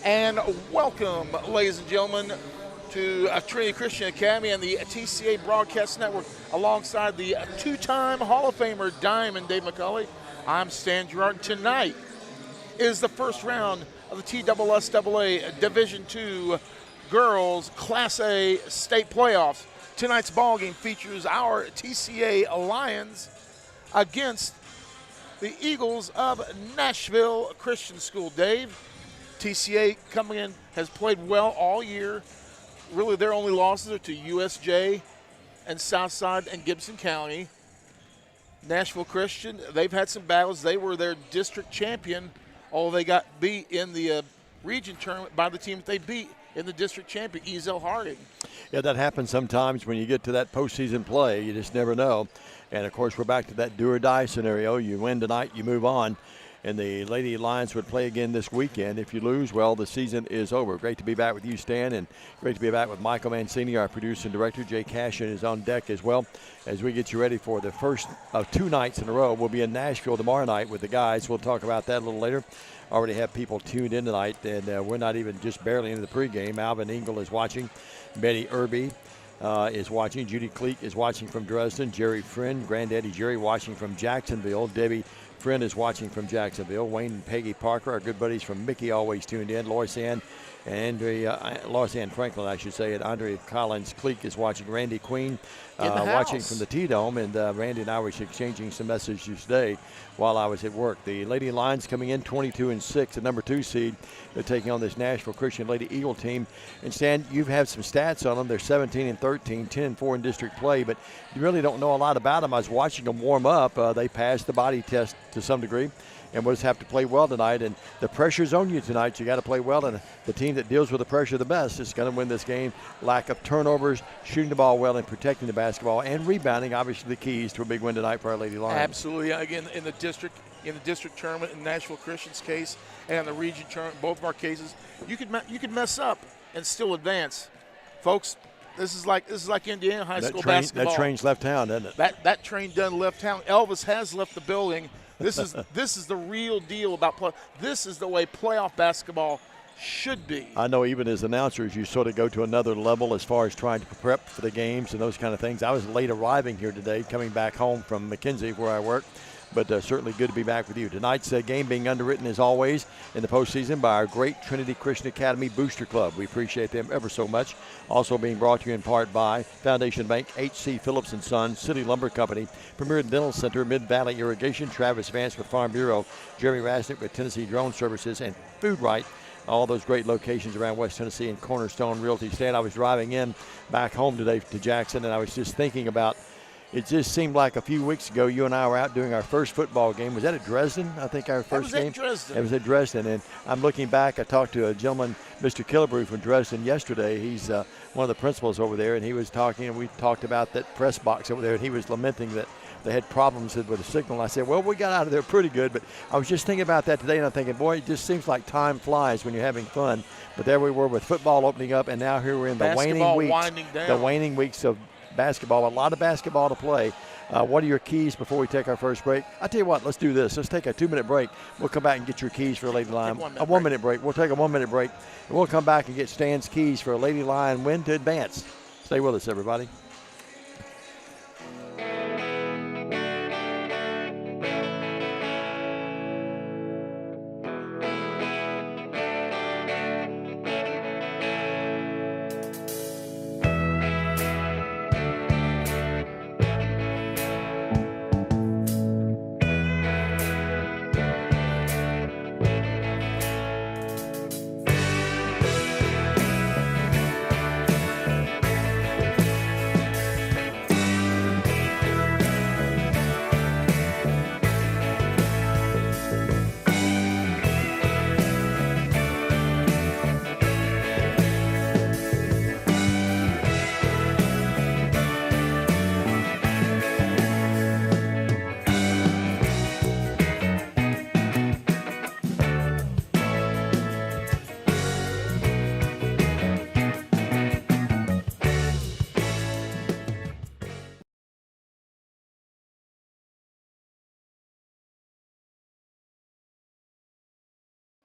And welcome, ladies and gentlemen, to Trinity Christian Academy and the TCA Broadcast Network, alongside the two-time Hall of Famer Diamond Dave McCulley. I'm Stan Gerard. Tonight is the first round of the TSSAA Division II Girls Class A State Playoffs. Tonight's ballgame features our TCA Lions against the Eagles of Nashville Christian School. Dave, TCA coming in has played well all year. Really, their only losses are to USJ and Southside and Gibson County. Nashville Christian, they've had some battles. They were their district champion, although they got beat in the region tournament by the team that they beat in the district champion, Ezel Harding. Yeah, that happens sometimes when you get to that postseason play. You just never know. And, of course, we're back to that do-or-die scenario. You win tonight, you move on. And the Lady Lions would play again this weekend. If you lose, well, the season is over. Great to be back with you, Stan, and great to be back with Michael Mancini, our producer and director. Jay Cashin is on deck as well as we get you ready for the first of two nights in a row. We'll be in Nashville tomorrow night with the guys. We'll talk about that a little later. Already have people tuned in tonight, and we're not even just barely into the pregame. Alvin Engel is watching. Betty Irby is watching. Judy Cleek is watching from Dresden. Jerry Friend, Granddaddy Jerry, watching from Jacksonville. Debbie Friend is watching from Jacksonville. Wayne and Peggy Parker, our good buddies from Mickey, always tuned in. Lois Ann Franklin, I should say, and Andrea Collins Cleek is watching. Randy Queen watching from the T-Dome, and Randy and I were exchanging some messages today while I was at work. The Lady Lions coming in 22-6, the number 2 seed. They're taking on this Nashville Christian Lady Eagle team. And Stan, you've had some stats on them. They're 17-13, 10-4 in district play, but you really don't know a lot about them. I was watching them warm up. They passed the body test to some degree, and we'll just have to play well tonight. And the pressure's on you tonight. You got to play well, and the team that deals with the pressure the best is going to win this game. Lack of turnovers, shooting the ball well, and protecting the basketball, and rebounding, obviously the keys to a big win tonight for our Lady Lions. Absolutely. Again, in the district tournament, in Nashville Christian's case, and the region tournament, both of our cases, you could mess up and still advance, folks. This is like Indiana high school basketball. That train's left town, doesn't it? That train done left town. Elvis has left the building. This is the real deal about play. This is the way playoff basketball should be. I know even as announcers, you sort of go to another level as far as trying to prep for the games and those kind of things. I was late arriving here today, coming back home from McKenzie where I work, but certainly good to be back with you. Tonight's game being underwritten, as always, in the postseason by our great Trinity Christian Academy Booster Club. We appreciate them ever so much. Also being brought to you in part by Foundation Bank, H.C. Phillips & Son, City Lumber Company, Premier Dental Center, Mid-Valley Irrigation, Travis Vance with Farm Bureau, Jeremy Rasnick with Tennessee Drone Services, and Food Right. All those great locations around West Tennessee and Cornerstone Realty. Stan, I was driving in back home today to Jackson, and I was just thinking about, it just seemed like a few weeks ago you and I were out doing our first football game. Was that at Dresden? I think our first game. It was at Dresden. And I'm looking back. I talked to a gentleman, Mr. Killebrew from Dresden yesterday. He's one of the principals over there, and he was talking, and we talked about that press box over there, and he was lamenting that they had problems with the signal. I said, well, we got out of there pretty good. But I was just thinking about that today, and I'm thinking, boy, it just seems like time flies when you're having fun. But there we were with football opening up, and now here we're in the waning weeks of basketball. A lot of basketball to play. What are your keys before we take our first break? I'll tell you what, let's do this. Let's take a 2-minute break. We'll come back and get your keys for a Lady Lion. A 1-minute break. We'll take a 1-minute break, and we'll come back and get Stan's keys for a Lady Lion win to advance. Stay with us, everybody.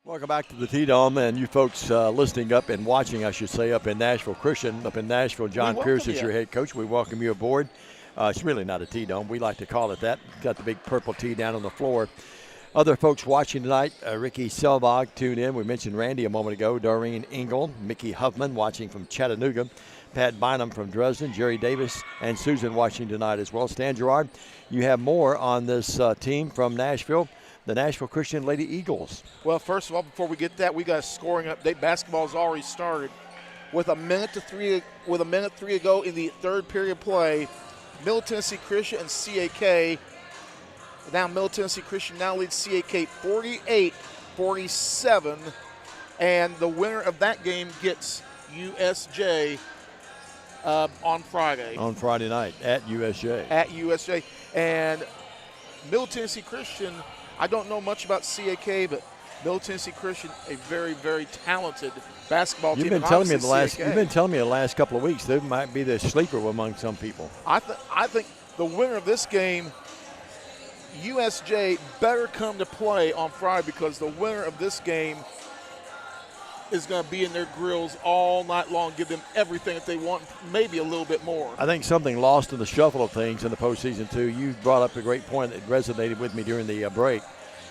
Welcome back to the T-Dome, and you folks listening up and watching, I should say, up in Nashville Christian. Up in Nashville, John Pierce is your head coach. We welcome you aboard. It's really not a T-Dome. We like to call it that. Got the big purple T down on the floor. Other folks watching tonight, Ricky Selvog tuned in. We mentioned Randy a moment ago. Doreen Engel, Mickey Huffman watching from Chattanooga. Pat Bynum from Dresden, Jerry Davis, and Susan watching tonight as well. Stan Gerard, you have more on this team from Nashville, the Nashville Christian Lady Eagles. Well, first of all, before we get to that, we got a scoring update. Basketball's already started. With a minute 3 to go in the third period play, Middle Tennessee Christian and CAK. Now Middle Tennessee Christian now leads CAK 48-47, and the winner of that game gets USJ on Friday. On Friday night at USJ. At USJ. And Middle Tennessee Christian, I don't know much about CAK, but Middle Tennessee Christian, a very, very talented basketball team. You've been telling me the last couple of weeks they might be the sleeper among some people. I think the winner of this game, USJ, better come to play on Friday, because the winner of this game is going to be in their grills all night long, give them everything that they want, maybe a little bit more. I think something lost in the shuffle of things in the postseason, too. You brought up a great point that resonated with me during the break.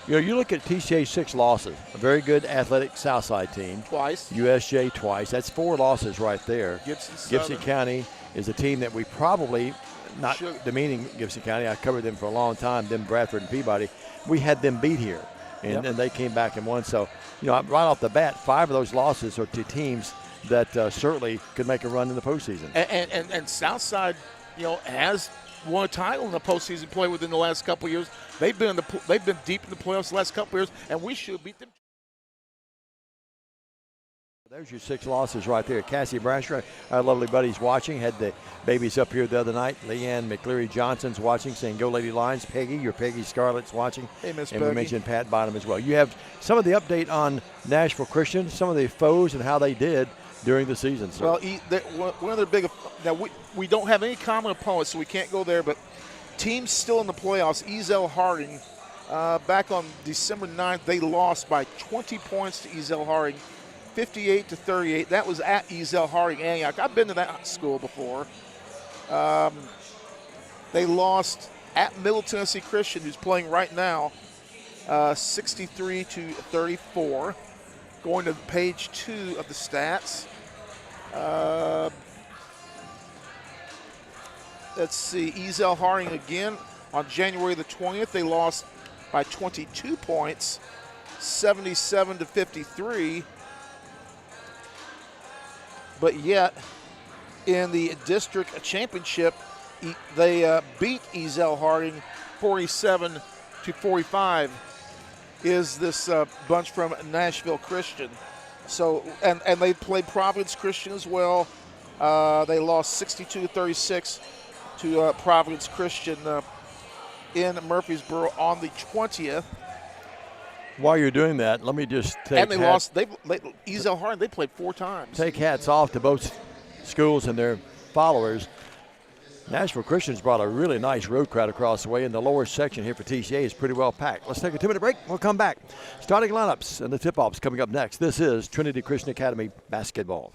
You know, you look at TCA's 6 losses, a very good athletic Southside team. Twice. USJ twice. That's 4 losses right there. Gibson County is a team that we probably, not demeaning Gibson County, I covered them for a long time, them Bradford and Peabody. We had them beat here, and they came back and won. So, you know, right off the bat, 5 of those losses are to teams that certainly could make a run in the postseason. And Southside, you know, has won a title in the postseason play within the last couple of years. They've been deep in the playoffs the last couple of years, and we should beat them. There's your 6 losses right there. Cassie Brasher, our lovely buddies watching, had the babies up here the other night. Leanne McCleary Johnson's watching, saying go Lady Lions. Peggy, your Peggy Scarlett's watching. Hey, Miss And Peggy. we mentioned Pat Bynum as well. You have some of the update on Nashville Christian, some of the foes and how they did during the season, sir. Well, one of their big – now, we don't have any common opponents, so we can't go there, but teams still in the playoffs, Ezel Harding, back on December 9th, they lost by 20 points to Ezel Harding, 58-38. That was at Ezel Harding, Antioch. I've been to that school before. They lost at Middle Tennessee Christian, who's playing right now, 63-34. Going to page 2 of the stats. Let's see, Ezel Harding again on January the 20th. They lost by 22 points, 77-53. But yet, in the district championship, they beat Ezel Harding 47-45. Is this bunch from Nashville Christian. So, and they played Providence Christian as well. They lost 62-36 to Providence Christian in Murfreesboro on the 20th. While you're doing that, let me just take And they lost. Ezel Harding, they played 4 times. Take hats off to both schools and their followers. Nashville Christian's brought a really nice road crowd across the way, and the lower section here for TCA is pretty well packed. Let's take a 2-minute break. We'll come back. Starting lineups and the tip-offs coming up next. This is Trinity Christian Academy basketball.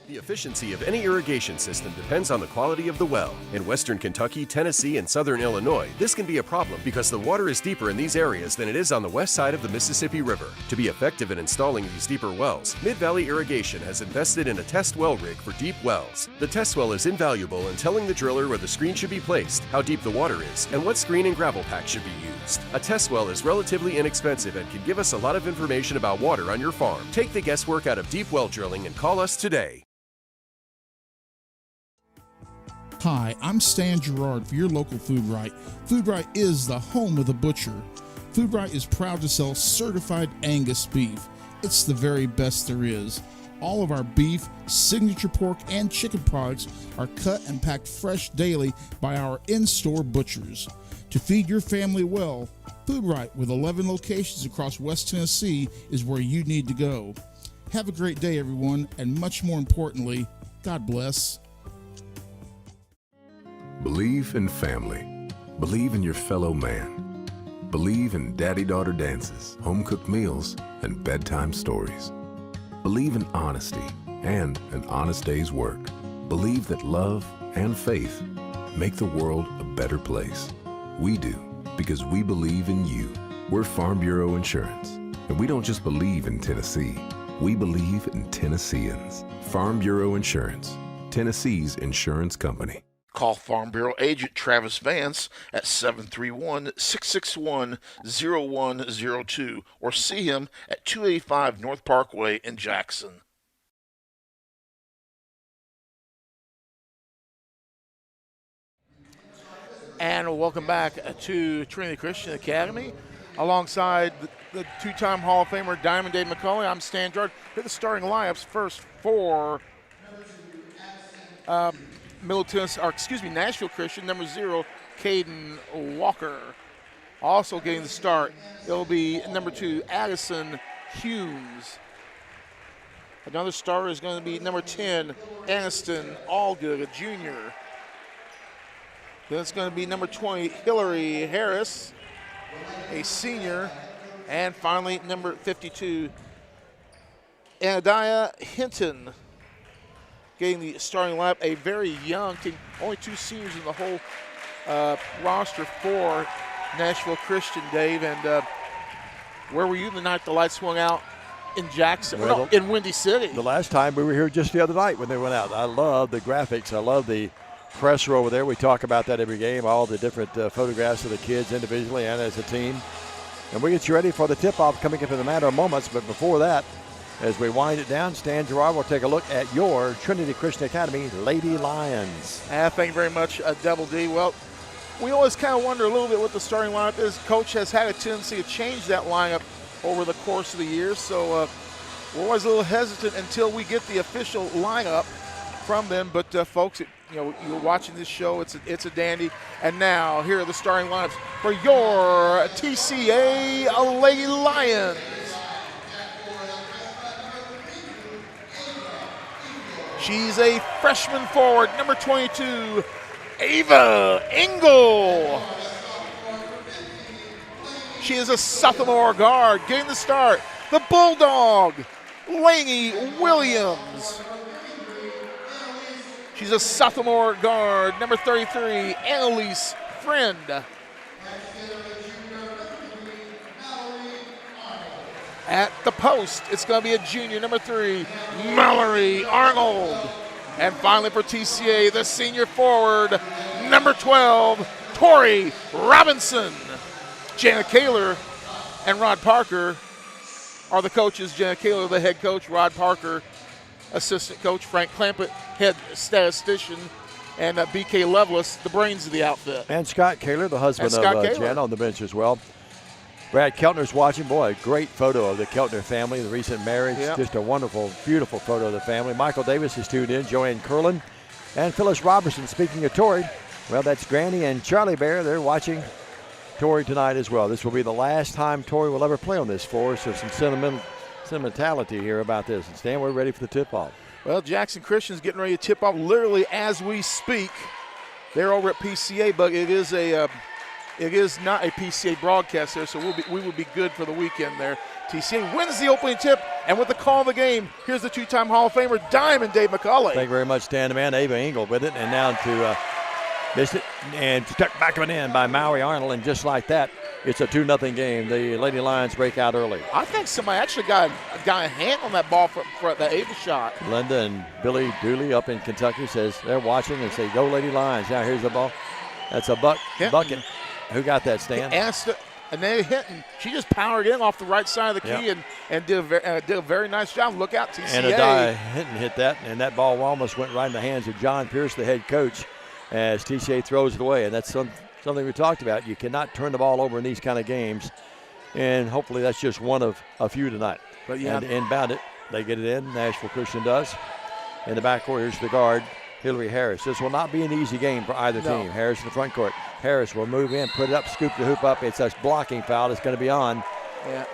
The efficiency of any irrigation system depends on the quality of the well. In western Kentucky, Tennessee, and southern Illinois, this can be a problem because the water is deeper in these areas than it is on the west side of the Mississippi River. To be effective in installing these deeper wells, Mid-Valley Irrigation has invested in a test well rig for deep wells. The test well is invaluable in telling the driller where the screen should be placed, how deep the water is, and what screen and gravel pack should be used. A test well is relatively inexpensive and can give us a lot of information about water on your farm. Take the guesswork out of deep well drilling and call us today. Hi, I'm Stan Gerard for your local Food Right. Food Right is the home of the butcher. Food Right is proud to sell certified Angus beef. It's the very best there is. All of our beef, signature pork, and chicken products are cut and packed fresh daily by our in-store butchers. To feed your family well, Food Right with 11 locations across West Tennessee is where you need to go. Have a great day, everyone, and much more importantly, God bless. Believe in family. Believe in your fellow man. Believe in daddy-daughter dances, home-cooked meals, and bedtime stories. Believe in honesty and an honest day's work. Believe that love and faith make the world a better place. We do, because we believe in you. We're Farm Bureau Insurance, and we don't just believe in Tennessee. We believe in Tennesseans. Farm Bureau Insurance, Tennessee's insurance company. Call Farm Bureau agent Travis Vance at 731-661-0102 or see him at 285 North Parkway in Jackson. And welcome back to Trinity Christian Academy. Alongside the two-time Hall of Famer Diamond Dave McCulley, I'm Stan Gerard. Here are the starting lineups. First for Nashville Christian, number 0, Caden Walker. Also getting the start, it'll be number 2, Addison Humes. Another starter is going to be number 10, Aniston Allgood, a junior. Then it's going to be number 20, Hillary Harris, a senior. And finally, number 52, Anadiah Hinton, getting the starting lineup. A very young team, only 2 seniors in the whole roster for Nashville Christian, Dave. And where were you the night the lights swung out in Jackson, in Windy City? The last time we were here just the other night when they went out. I love the graphics. I love the presser over there. We talk about that every game, all the different photographs of the kids individually and as a team. And we get you ready for the tip-off coming up in a matter of moments. But before that, as we wind it down, Stan Gerard will take a look at your Trinity Christian Academy Lady Lions. Thank you very much, Double D. Well, we always kind of wonder a little bit what the starting lineup is. Coach has had a tendency to change that lineup over the course of the year, so we're always a little hesitant until we get the official lineup from them. But folks, you're watching this show, it's a dandy. And now here are the starting lineups for your TCA Lady Lions. She's a freshman forward, number 22, Ava Engel. She is a sophomore guard, getting the start, the Bulldog, Lainey Williams. She's a sophomore guard, number 33, Annalise Friend. At the post, it's going to be a junior, number 3, Mallory Arnold. And finally for TCA, the senior forward, number 12, Tori Robinson. Jana Kaler and Rod Parker are the coaches. Jana Kaler, the head coach, Rod Parker, assistant coach, Frank Clampett, head statistician, and BK Lovelace, the brains of the outfit. And Scott Kaler, the husband of Jen, on the bench as well. Brad Keltner's watching. Boy, a great photo of the Keltner family, the recent marriage. Yep. Just a wonderful, beautiful photo of the family. Michael Davis is tuned in, Joanne Curlin, and Phyllis Robertson. Speaking of Tori, well, that's Granny and Charlie Bear. They're watching Tori tonight as well. This will be the last time Tori will ever play on this floor, so some sentimentality here about this. And Stan, we're ready for the tip-off. Well, Jackson Christian's getting ready to tip off literally as we speak. They're over at PCA, but it is not a PCA broadcast there, so we will be good for the weekend there. TCA wins the opening tip, and with the call of the game, here's the 2-time Hall of Famer, Diamond Dave McCulley. Thank you very much, Stan. The man, Ava Engel with it, and now to missed it, and stuck back of an end by Mallory Arnold, and just like that, it's a 2-0 game. The Lady Lions break out early. I think somebody actually got a hand on that ball for the Ava shot. Linda and Billy Dooley up in Kentucky says they're watching and say, go Lady Lions. Now here's the ball. That's a bucket. Who got that, Stan? And then Hinton, she just powered in off the right side of the key and did a very nice job. Look out, TCA. And Anadiah Hinton hit that, and that ball almost went right in the hands of John Pierce, the head coach, as TCA throws it away. And that's something we talked about. You cannot turn the ball over in these kind of games, and hopefully that's just one of a few tonight. But and inbound it, they get it in. Nashville Christian does. In the backcourt, here's the guard, Hillary Harris. This will not be an easy game for either team. Harris in the front court. Harris will move in, put it up, scoop the hoop up. It's a blocking foul. It's going to be on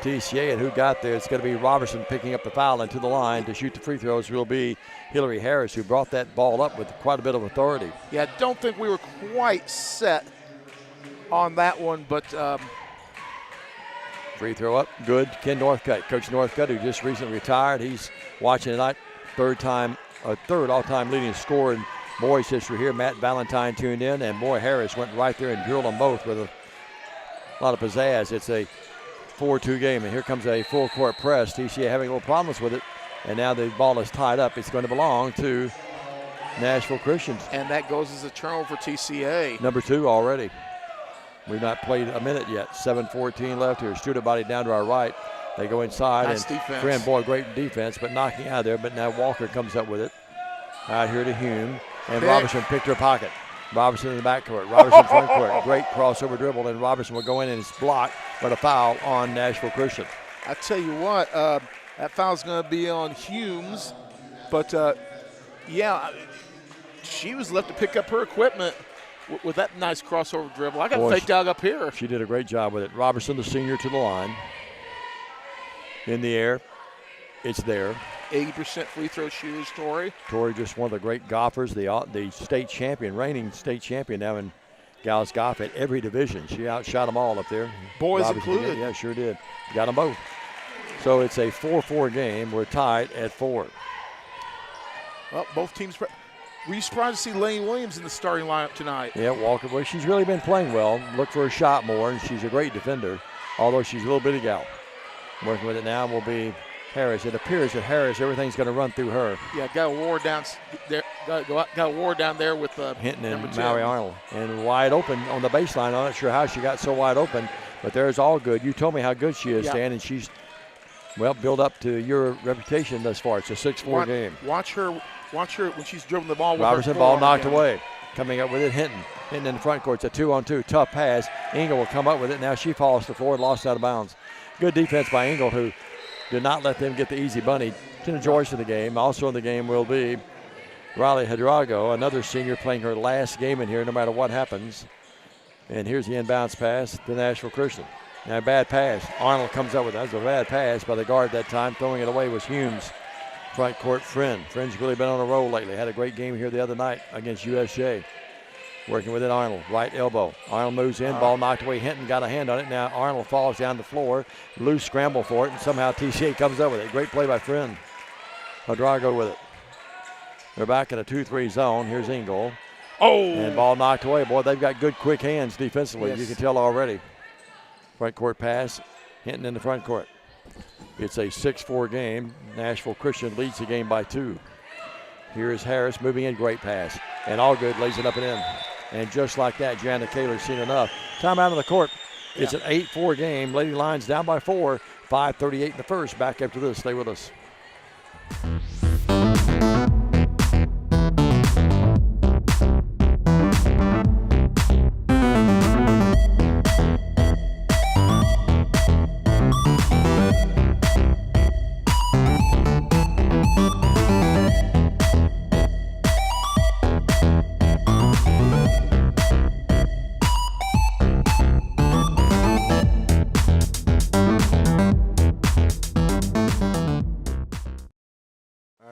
TCA. And who got there? It's going to be Robertson picking up the foul, and to the line to shoot the free throws will be Hillary Harris, who brought that ball up with quite a bit of authority. Yeah, I don't think we were quite set on that one, but Free throw up, good. Ken Northcutt, Coach Northcutt, who just recently retired. He's watching tonight, third all-time leading scorer in boys history here. Matt Valentine tuned in, and Boy Harris went right there and drilled them both with a lot of pizzazz. It's a 4-2 game, and here comes a full-court press. TCA having a little problems with it, and now the ball is tied up. It's going to belong to Nashville Christian. And that goes as a turnover for TCA. Number 2 already. We've not played a minute yet. 7:14 left here. Student body down to our right. They go inside. Nice and defense. Friend, boy, great defense, but knocking out there. But now Walker comes up with it. Out here to Hume. And Robertson picked her pocket. Robertson in the backcourt. Robertson front court. Great crossover dribble, and Robertson will go in and it's blocked, but a foul on Nashville Christian. I tell you what, that foul's going to be on Humes. But, yeah, she was left to pick up her equipment with that nice crossover dribble. I got a fake dog up here. She did a great job with it. Robertson, the senior, to the line. In the air. It's there. 80% free throw shooters, Tori. Tori, just one of the great golfers, the state champion, reigning state champion now in Gals golf at every division. She outshot them all up there. Boys Robertson included. Yeah, sure did. Got them both. So it's a 4-4 game. We're tied at 4. Well, both teams. Were you surprised to see Lane Williams in the starting lineup tonight? Yeah, Walker. Well, she's really been playing well. Look for a shot more, and she's a great defender, although she's a little bitty gal. Working with it now will be Harris. It appears that Harris, everything's going to run through her. Yeah, got a war down there. Got a war down there with Hinton and number 10. Maui Arnold, and wide open on the baseline. I'm not sure how she got so wide open, but there's all good. You told me how good she is, Stan, and she's built up to your reputation thus far. It's a 6-4 game. Watch her when she's dribbling the ball. With Robertson, her ball knocked away. Coming up with it, Hinton in the front court. It's a 2-on-2, tough pass. Engel will come up with it. Now she falls to the floor and lost out of bounds. Good defense by Engel, who did not let them get the easy bunny. Jenna Joyce in the game. Also in the game will be Riley Hidrago, another senior playing her last game in here no matter what happens. And here's the inbounds pass to Nashville Christian. Now a bad pass. Arnold comes up with it. That was a bad pass by the guard that time. Throwing it away was Humes. Front court, Friend. Friend's really been on a roll lately. Had a great game here the other night against USJ. Working with it, Arnold. Right elbow. Arnold moves in. Ball knocked away. Hinton got a hand on it. Now Arnold falls down the floor. Loose scramble for it, and somehow TCA comes up with it. Great play by Friend. Hidrago with it. They're back in a 2-3 zone. Here's Engel. Oh! And ball knocked away. Boy, they've got good, quick hands defensively. Yes. You can tell already. Front court pass. Hinton in the front court. It's a 6-4 game. Nashville Christian leads the game by 2. Here's Harris moving in. Great pass. And all good. Lays it up and in. And just like that, Jana Kaler's seen enough. Timeout on the court. It's an 8-4 game. Lady Lions down by 4. 5:38 in the first. Back after this. Stay with us.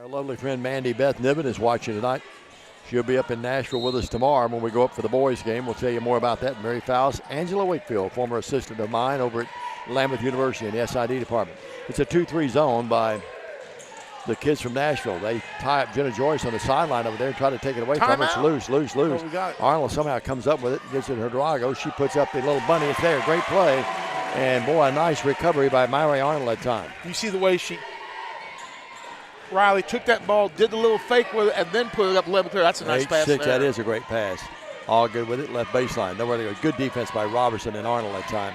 Lovely friend Mandy Beth Niven is watching tonight. She'll be up in Nashville with us tomorrow when we go up for the boys game. We'll tell you more about that. Mary Fowles, Angela Wakefield, former assistant of mine over at Lambuth University in the SID department. It's a 2-3 zone by the kids from Nashville. They tie up Jenna Joyce on the sideline over there and try to take it away from her. It's loose. Oh, we got it. Arnold somehow comes up with it, gets it to Hidrago. She puts up the little bunny. It's there. Great play. And, boy, a nice recovery by Mary Arnold that time. You see the way Riley took that ball, did the little fake with it, and then put it up level clear. That's a nice pass there. That is a great pass. All good with it. Left baseline. Nowhere to go. Good defense by Robertson and Arnold that time.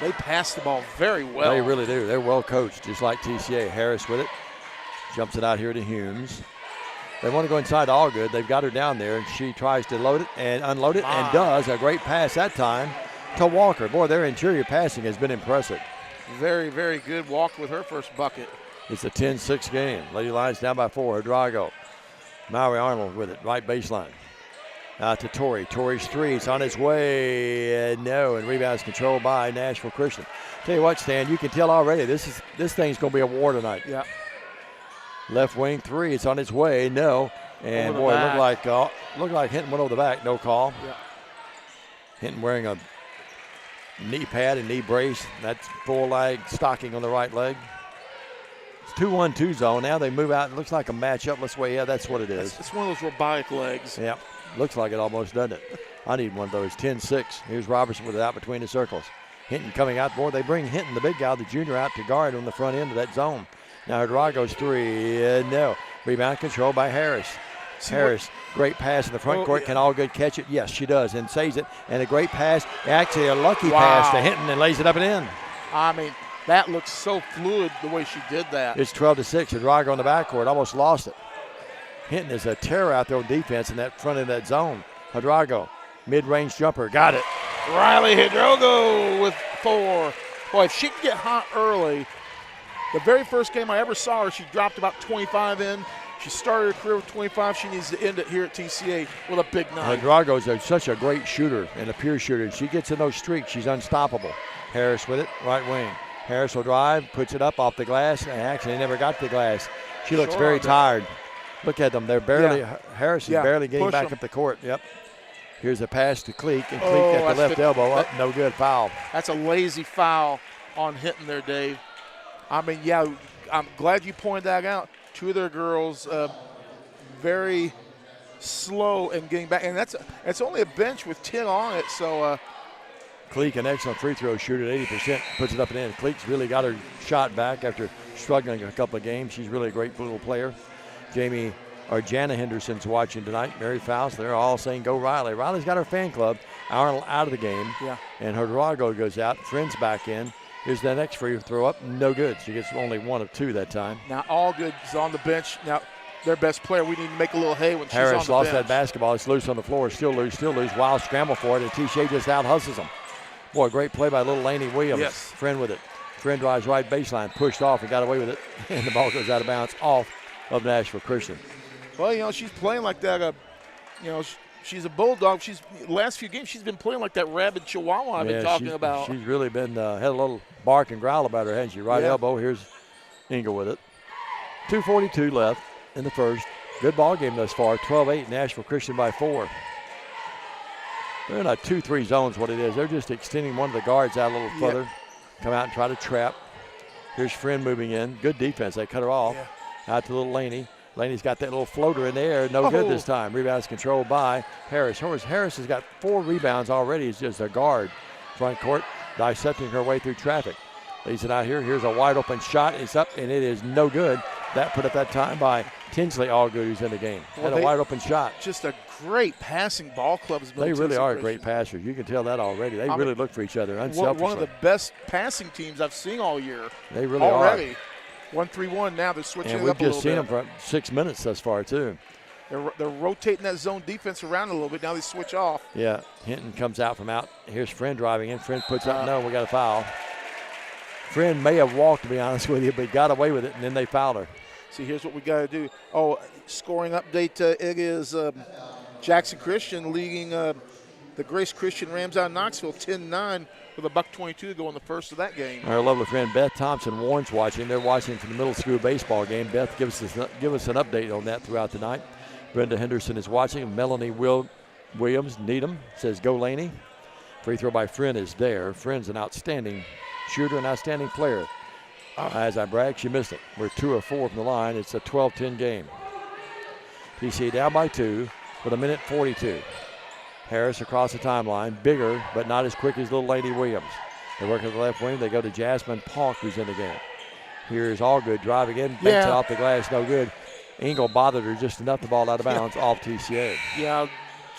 They pass the ball very well. They really do. They're well coached, just like TCA. Harris with it. Jumps it out here to Humes. They want to go inside all good. They've got her down there, and she tries to load it and unload it and does. A great pass that time to Walker. Boy, their interior passing has been impressive. Very, very good. Walker with her first bucket. It's a 10-6 game. Lady Lions down by 4. Hidrago. Maui Arnold with it. Right baseline. To Tori. Tori's three. It's on its way. No. And rebounds controlled by Nashville Christian. Tell you what, Stan, you can tell already this thing's going to be a war tonight. Yeah. Left wing three. It's on its way. No. And, boy, looked like Hinton went over the back. No call. Yeah. Hinton wearing a knee pad and knee brace. That's full leg stocking on the right leg. It's 2-1-2 zone. Now they move out. It looks like a matchup. Let's wait. Yeah, that's what it is. It's one of those robotic legs. Yep. Looks like it almost, doesn't it? I need one of those. 10-6. Here's Robertson with it out between the circles. Hinton coming out. Boy, they bring Hinton, the big guy, the junior, out to guard on the front end of that zone. Now Drago's three. No. Rebound control by Harris. Harris, great pass in the front court. Can All Good catch it? Yes, she does, and saves it. And a great pass. Actually, a lucky pass to Hinton, and lays it up and in. I mean, that looks so fluid the way she did that. It's 12-6. Drago in the backcourt almost lost it. Hinton is a terror out there on defense in that front of that zone. Drago, mid-range jumper, got it. Riley Hidrogo with 4. Boy, if she can get hot early, the very first game I ever saw her, she dropped about 25 in. She started her career with 25. She needs to end it here at TCA with a big night. Drago's such a great shooter and a pure shooter. She gets in those streaks, she's unstoppable. Harris with it, right wing. Harris will drive, puts it up off the glass, and actually never got the glass. She looks very tired. Look at them. They're barely, Harris is barely getting back up the court. Yep. Here's a pass to Cleek, and Cleek at the left elbow. Up, no good, foul. That's a lazy foul on Hinton there, Dave. I mean, yeah, I'm glad you pointed that out. Two of their girls very slow in getting back. And it's only a bench with 10 on it, so. Cleek, an excellent free throw shooter at 80%, puts it up and in. Cleek's really got her shot back after struggling a couple of games. She's really a great little player. Jana Henderson's watching tonight. Mary Faust, they're all saying go Riley. Riley's got her fan club. Arnold out of the game. Yeah. And Drago goes out. Friends back in. Here's the next free throw up. No good. She gets only 1 of 2 that time. Now All Good is on the bench. Now their best player. We need to make a little hay when she's on the bench. Harris lost that basketball. It's loose on the floor. Still loose. Wild scramble for it. And TCA just out-hustles them. Boy, great play by little Laney Williams. Yes. Friend with it. Friend drives right baseline. Pushed off and got away with it. And the ball goes out of bounds off of Nashville Christian. Well, she's playing like that. She's a bulldog. Last few games she's been playing like that rabid Chihuahua I've been talking about. She's really been had a little bark and growl about her, hasn't she? Right elbow. Here's Engel with it. 2:42 left in the first. Good ball game thus far. 12-8 Nashville Christian by 4. They're in a 2-3 zone is what it is. They're just extending one of the guards out a little further. Come out and try to trap. Here's Friend moving in. Good defense. They cut her off. Out to little Laney. Laney's got that little floater in the air. No good this time. Rebound is controlled by Harris. Harris has got 4 rebounds already. He's just a guard. Front court, dissecting her way through traffic. Leads it out here. Here's a wide open shot. It's up, and it is no good. That put up that time by Tinsley Allgood, who's in the game. Had a wide open shot. Just a great passing ball club. They really are great passers. You can tell that already. They really look for each other unselfishly. One of the best passing teams I've seen all year. They really are. 1-3-1 now. They're switching it up a little bit. And we've just seen them for 6 minutes thus far, too. They're rotating that zone defense around a little bit. Now they switch off. Yeah, Hinton comes out from out. Here's Friend driving in. Friend puts up. No, we got a foul. Friend may have walked, to be honest with you, but got away with it, and then they fouled her. See, here's what we got to do. Scoring update. It is Jackson Christian leading the Grace Christian Rams out of Knoxville 10-9 with $1:22 to go in the first of that game. Our lovely friend Beth Thompson Warren's watching. They're watching from the middle school baseball game. Beth, give us an update on that throughout the night. Brenda Henderson is watching. Melanie Williams Needham says go Laney. Free throw by Friend is there. Friend's an outstanding shooter, an outstanding player. As I brag, she missed it. We're 2 of 4 from the line. It's a 12-10 game. TCA down by 2 with 1:42. Harris across the timeline, bigger but not as quick as little Lady Williams. They work at the left wing. They go to Jasmine Polk, who's in the game. Here's Allgood driving in, banks it off the glass, no good. Engel bothered her just enough, the ball out of bounds off TCA. Yeah,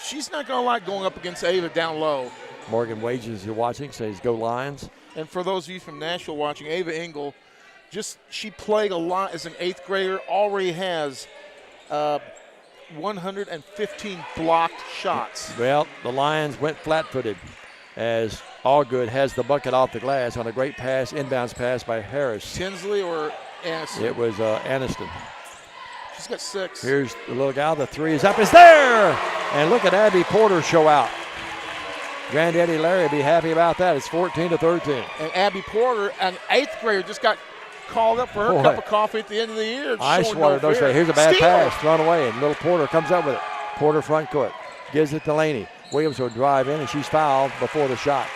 she's not going to like going up against Ava down low. Morgan Wages, you're watching, says go Lions. And for those of you from Nashville watching, Ava Engel, she played a lot as an 8th grader, already has 115 blocked shots. Well, the Lions went flat-footed as Allgood has the bucket off the glass on a great pass, inbounds pass by Harris. Tinsley or Aniston? It was Aniston. She's got 6. Here's the little guy. The 3 is up. It's there! And look at Abby Porter show out. Granddaddy Larry will be happy about that. It's 14-13. And Abby Porter, an 8th grader, just got called up for her cup of coffee at the end of the year. Ice water. Here's a bad pass thrown away, and little Porter comes up with it. Porter front court. Gives it to Laney. Williams will drive in, and she's fouled before the shot.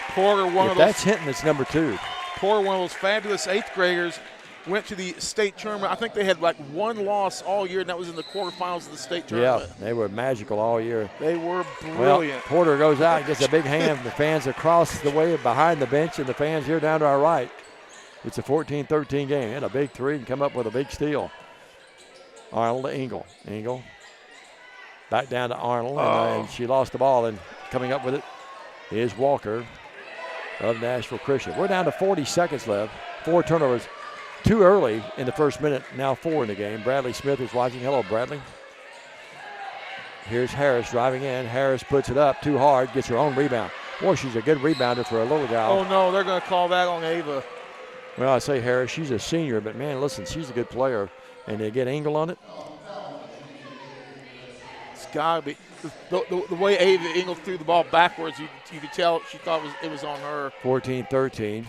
Porter, That's Hinton, it's number 2. Porter, one of those fabulous 8th graders, went to the state tournament. I think they had like one loss all year, and that was in the quarterfinals of the state tournament. Yeah, they were magical all year. They were brilliant. Well, Porter goes out and gets a big hand from the fans across the way behind the bench, and the fans here down to our right. It's a 14-13 game. Hit a big 3 and come up with a big steal. Arnold to Engel. Engel back down to Arnold, and she lost the ball, and coming up with it is Walker of Nashville Christian. We're down to 40 seconds left. 4 turnovers. Too early in the first minute, now 4 in the game. Bradley Smith is watching. Hello, Bradley. Here's Harris driving in. Harris puts it up too hard, gets her own rebound. Boy, she's a good rebounder for a little gal. Oh, no, they're going to call that on Ava. Well, I say Harris, she's a senior, but, man, listen, she's a good player. And they get Engel on it. It's got to be. The way Ava Engel threw the ball backwards, you could tell she thought it was on her. 14-13.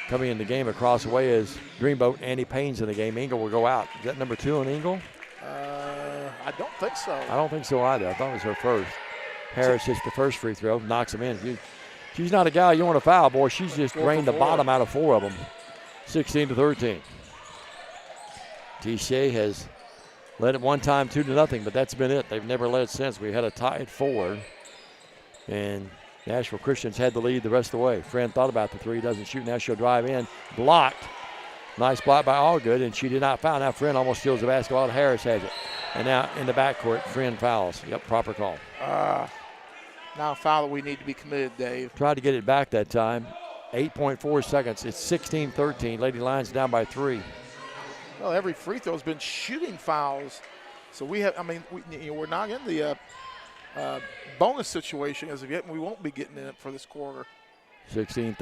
Coming in the game across the way is Dreamboat. Andy Payne's in the game. Engel will go out. Is that number 2 on Engel? I don't think so. I don't think so either. I thought it was her first. Harris hits the first free throw, knocks him in. She's not a guy you want to foul, boy. She's just drained the bottom out of 4 of them. 16-13. TCA has led it one time 2-0, but that's been it. They've never led since. We had a tie at 4. And Nashville Christians had the lead the rest of the way. Friend thought about the 3, doesn't shoot. Now she'll drive in. Blocked. Nice block by Allgood, and she did not foul. Now Friend almost steals the basketball. Harris has it. And now in the backcourt, Friend fouls. Yep, proper call. Now a foul that we need to be committed, Dave. Tried to get it back that time. 8.4 seconds. It's 16-13. Lady Lions down by 3. Well, every free throw has been shooting fouls. So we have, we're not in the bonus situation as of yet, and we won't be getting in it for this quarter. 16-13,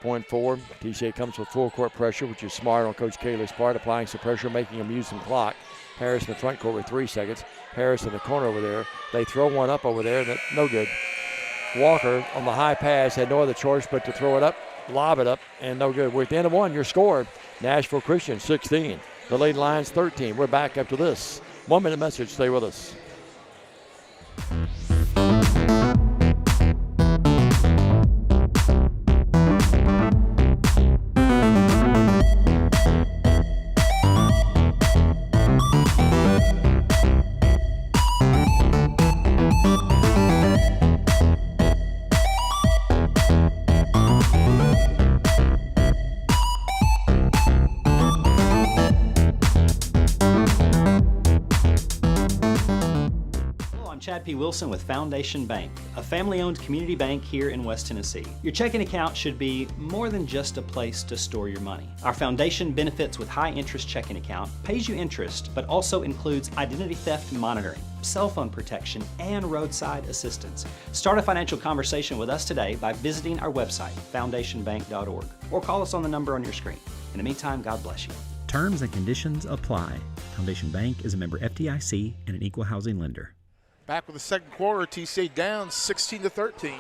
8.4. TCA comes with full court pressure, which is smart on Coach Kayla's part, applying some pressure, making them use some clock. Harris in the front court with 3 seconds. Harris in the corner over there. They throw one up over there, and no good. Walker on the high pass had no other choice but to throw it up, lob it up, and no good. We're at the end of 1. Your score, Nashville Christian 16. The Lady Lions 13. We're back after this. 1-minute message. Stay with us. Chad P. Wilson with Foundation Bank, a family-owned community bank here in West Tennessee. Your checking account should be more than just a place to store your money. Our Foundation Benefits with High Interest checking account pays you interest, but also includes identity theft monitoring, cell phone protection, and roadside assistance. Start a financial conversation with us today by visiting our website, foundationbank.org, or call us on the number on your screen. In the meantime, God bless you. Terms and conditions apply. Foundation Bank is a member FDIC and an equal housing lender. Back with the second quarter, TCA down 16-13.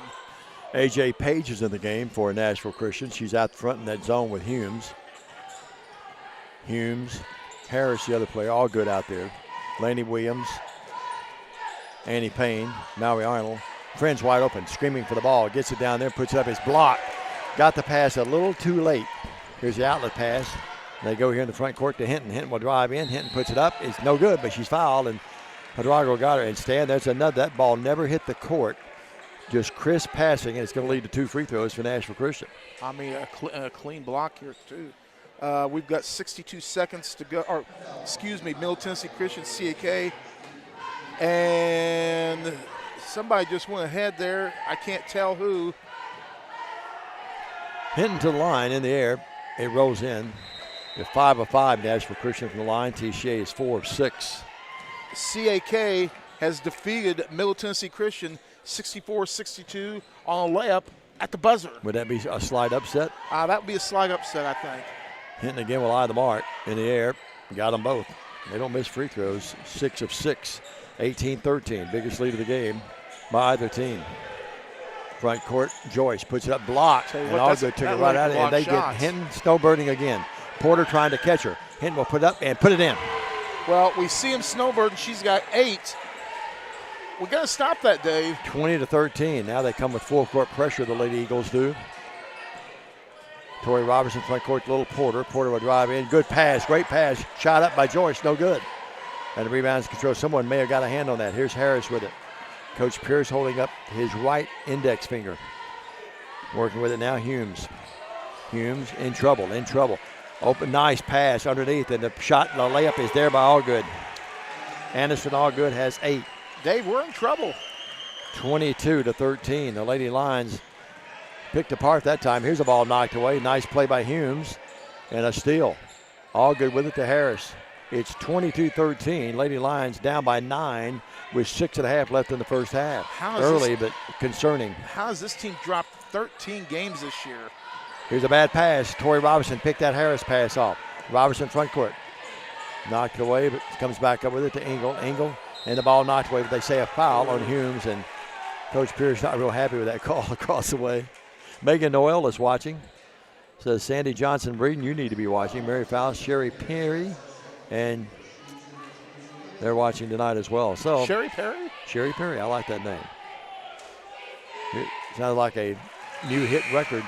A.J. Page is in the game for Nashville Christian. She's out front in that zone with Humes. Harris, the other player, all good out there. Laney Williams, Annie Payne, Maui Arnold. Friends wide open, screaming for the ball. Gets it down there, puts it up. It's blocked. Got the pass a little too late. Here's the outlet pass. They go here in the front court to Hinton. Hinton will drive in. Hinton puts it up. It's no good, but she's fouled, and Hidrago got her. And Stan, there's another. That ball never hit the court. Just crisp passing, and it's going to lead to 2 free throws for Nashville Christian. A clean block here, too. We've got 62 seconds to go. Middle Tennessee Christian, CAK. And somebody just went ahead there. I can't tell who. Hinton to the line in the air. It rolls in. With 5 of 5, Nashville Christian from the line. TCA is 4 of 6. CAK has defeated Middle Tennessee Christian 64-62 on a layup at the buzzer. Would that be a slight upset? That would be a slight upset, I think. Hinton again will eye the mark in the air. Got them both. They don't miss free throws. 6 of 6. 18-13. Biggest lead of the game by either team. Front court, Joyce puts it up, blocked. And Allgood took it right out of it. And they get Hinton snowbirding again. Porter trying to catch her. Hinton will put it up and put it in. Well, we see him snowbirding. She's got 8. We got to stop that, Dave. 20-13. Now they come with full court pressure, the Lady Eagles do. Tori Robertson front court to Little Porter. Porter will drive in. Good pass. Great pass. Shot up by Joyce. No good. And the rebounds control. Someone may have got a hand on that. Here's Harris with it. Coach Pierce holding up his right index finger. Working with it now, Humes. Humes in trouble. Open, nice pass underneath, and the shot, the layup is there by Allgood. Anderson Allgood has 8. Dave, we're in trouble. 22-13. The Lady Lions picked apart that time. Here's a ball knocked away. Nice play by Humes, and a steal. Allgood with it to Harris. It's 22-13. Lady Lions down by 9 with 6.5 left in the first half. Early, but concerning. How has this team dropped 13 games this year? Here's a bad pass. Tori Robertson picked that Harris pass off. Robertson front court. Knocked away, but comes back up with it to Engel. Engel, and the ball knocked away, but they say a foul on Humes, and Coach Pierce not real happy with that call across the way. Megan Noel is watching. Says Sandy Johnson Breeden, you need to be watching. Mary Faust, Sherry Perry, and they're watching tonight as well. So Sherry Perry? Sherry Perry, I like that name. It sounds like a new hit record.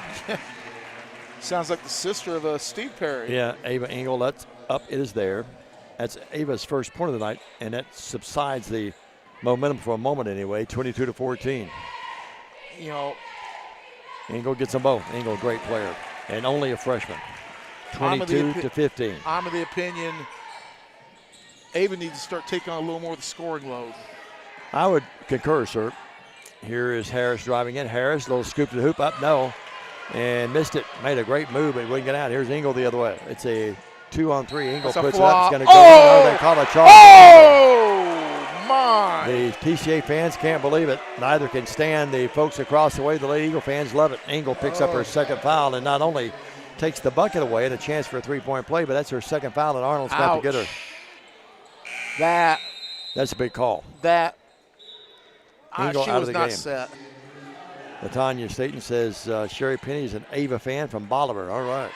Sounds like the sister of Steve Perry. Yeah, Ava Engel, that's up. It is there. That's Ava's first point of the night, and that subsides the momentum for a moment anyway, 22-14. You know, Engel gets them both. Engel, great player, and only a freshman. 22-15. I'm of the opinion Ava needs to start taking on a little more of the scoring load. I would concur, sir. Here is Harris driving in. Harris, little scoop to the hoop, up, no. And missed it. Made a great move, but it wouldn't get out. Here's Engel the other way. It's a 2-on-3. Engel puts it up. It's going to go. Oh! They call a charge. Oh, my. The TCA fans can't believe it. Neither can stand the folks across the way. The Lady Eagle fans love it. Engel picks up her second foul and not only takes the bucket away and a chance for a three-point play, but that's her second foul, and Arnold's got to get her. That's a big call. She was not set. Latanya Staten says Sherry Penny is an Ava fan from Bolivar. All right.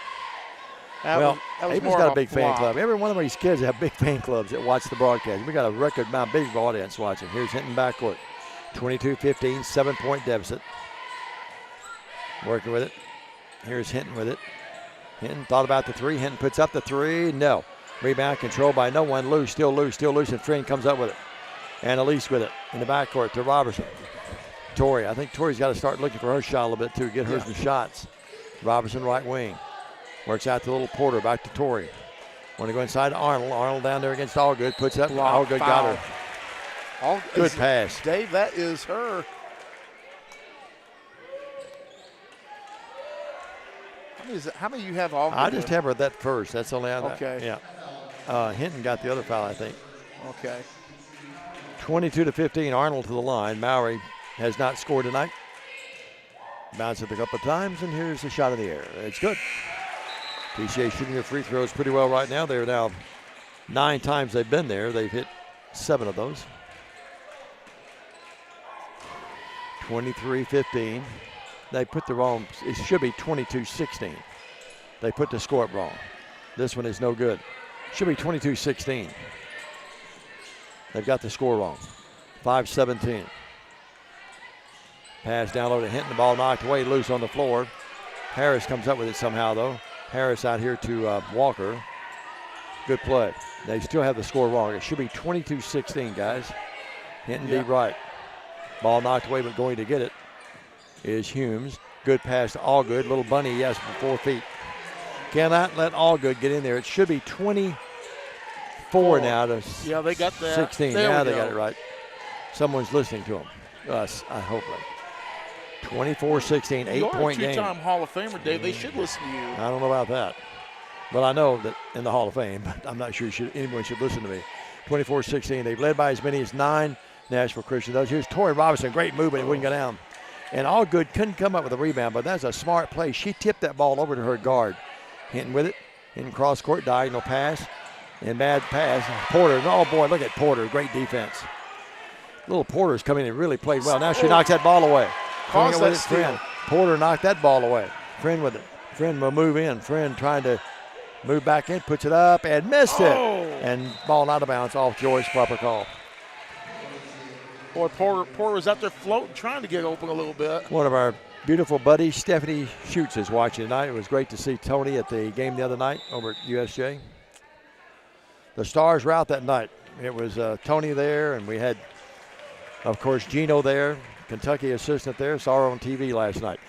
That was Ava's got a big fan club. Every one of these kids have big fan clubs that watch the broadcast. We got a record amount, big audience watching. Here's Hinton backcourt. 22-15, 7-point deficit. Working with it. Here's Hinton with it. Hinton thought about the three. Hinton puts up the three. No. Rebound controlled by no one. Loose, still loose, and Friend comes up with it. And Elise with it in the backcourt to Robertson. Tori, I think Tori's got to start looking for her shot a little bit too, get her some shots. Robertson right wing. Works out to Little Porter, back to Tori. Want to go inside to Arnold. Arnold down there against Allgood, puts up. Allgood got her. Good pass. Dave, that is her. How many you have Allgood? I just have her that first. That's only on that. Okay. Yeah. Hinton got the other foul, I think. Okay. 22-15, Arnold to the line. Mowry has not scored tonight. Bounced it a couple of times, and here's the shot in the air. It's good. TCA shooting their free throws pretty well right now. They're now 9 times they've been there. They've hit 7 of those. 23-15. They put the wrong, it should be 22-16. They put the score up wrong. This one is no good. Should be 22-16. They've got the score wrong. 5-17. Pass down low to Hinton. The ball knocked away, loose on the floor. Harris comes up with it somehow, though. Harris out here to Walker. Good play. They still have the score wrong. It should be 22-16, guys. Hinton deep right. Ball knocked away, but going to get it is Humes. Good pass to Allgood. Little bunny, yes, from 4 feet. Cannot let Allgood get in there. It should be 24 now to they got that. 16. Now they got it right. Someone's listening to them. Us, I hope. 24-16, 8-point game. You're a 2-time Hall of Famer, Dave. They should listen to you. I don't know about that. But I know that in the Hall of Fame, but I'm not sure anyone should listen to me. 24-16. They've led by as many as 9 Nashville Christian. Here's Tori Robinson. Great move, but it wouldn't go down. And Allgood couldn't come up with a rebound, but that's a smart play. She tipped that ball over to her guard. Hinton with it. Hinton cross court, diagonal pass. And bad pass. Porter. Oh, boy, look at Porter. Great defense. Little Porter's come in and really played well. Now she knocks that ball away. Porter knocked that ball away. Friend with it. Friend will move in. Friend trying to move back in, puts it up and missed it. And ball out of bounds off Joyce. Proper call. Boy, Porter was out there floating, trying to get open a little bit. One of our beautiful buddies, Stephanie Schutz, is watching tonight. It was great to see Tony at the game the other night over at USJ. The Stars were out that night. It was Tony there, and we had, of course, Gino there, Kentucky assistant there. Saw her on TV last night.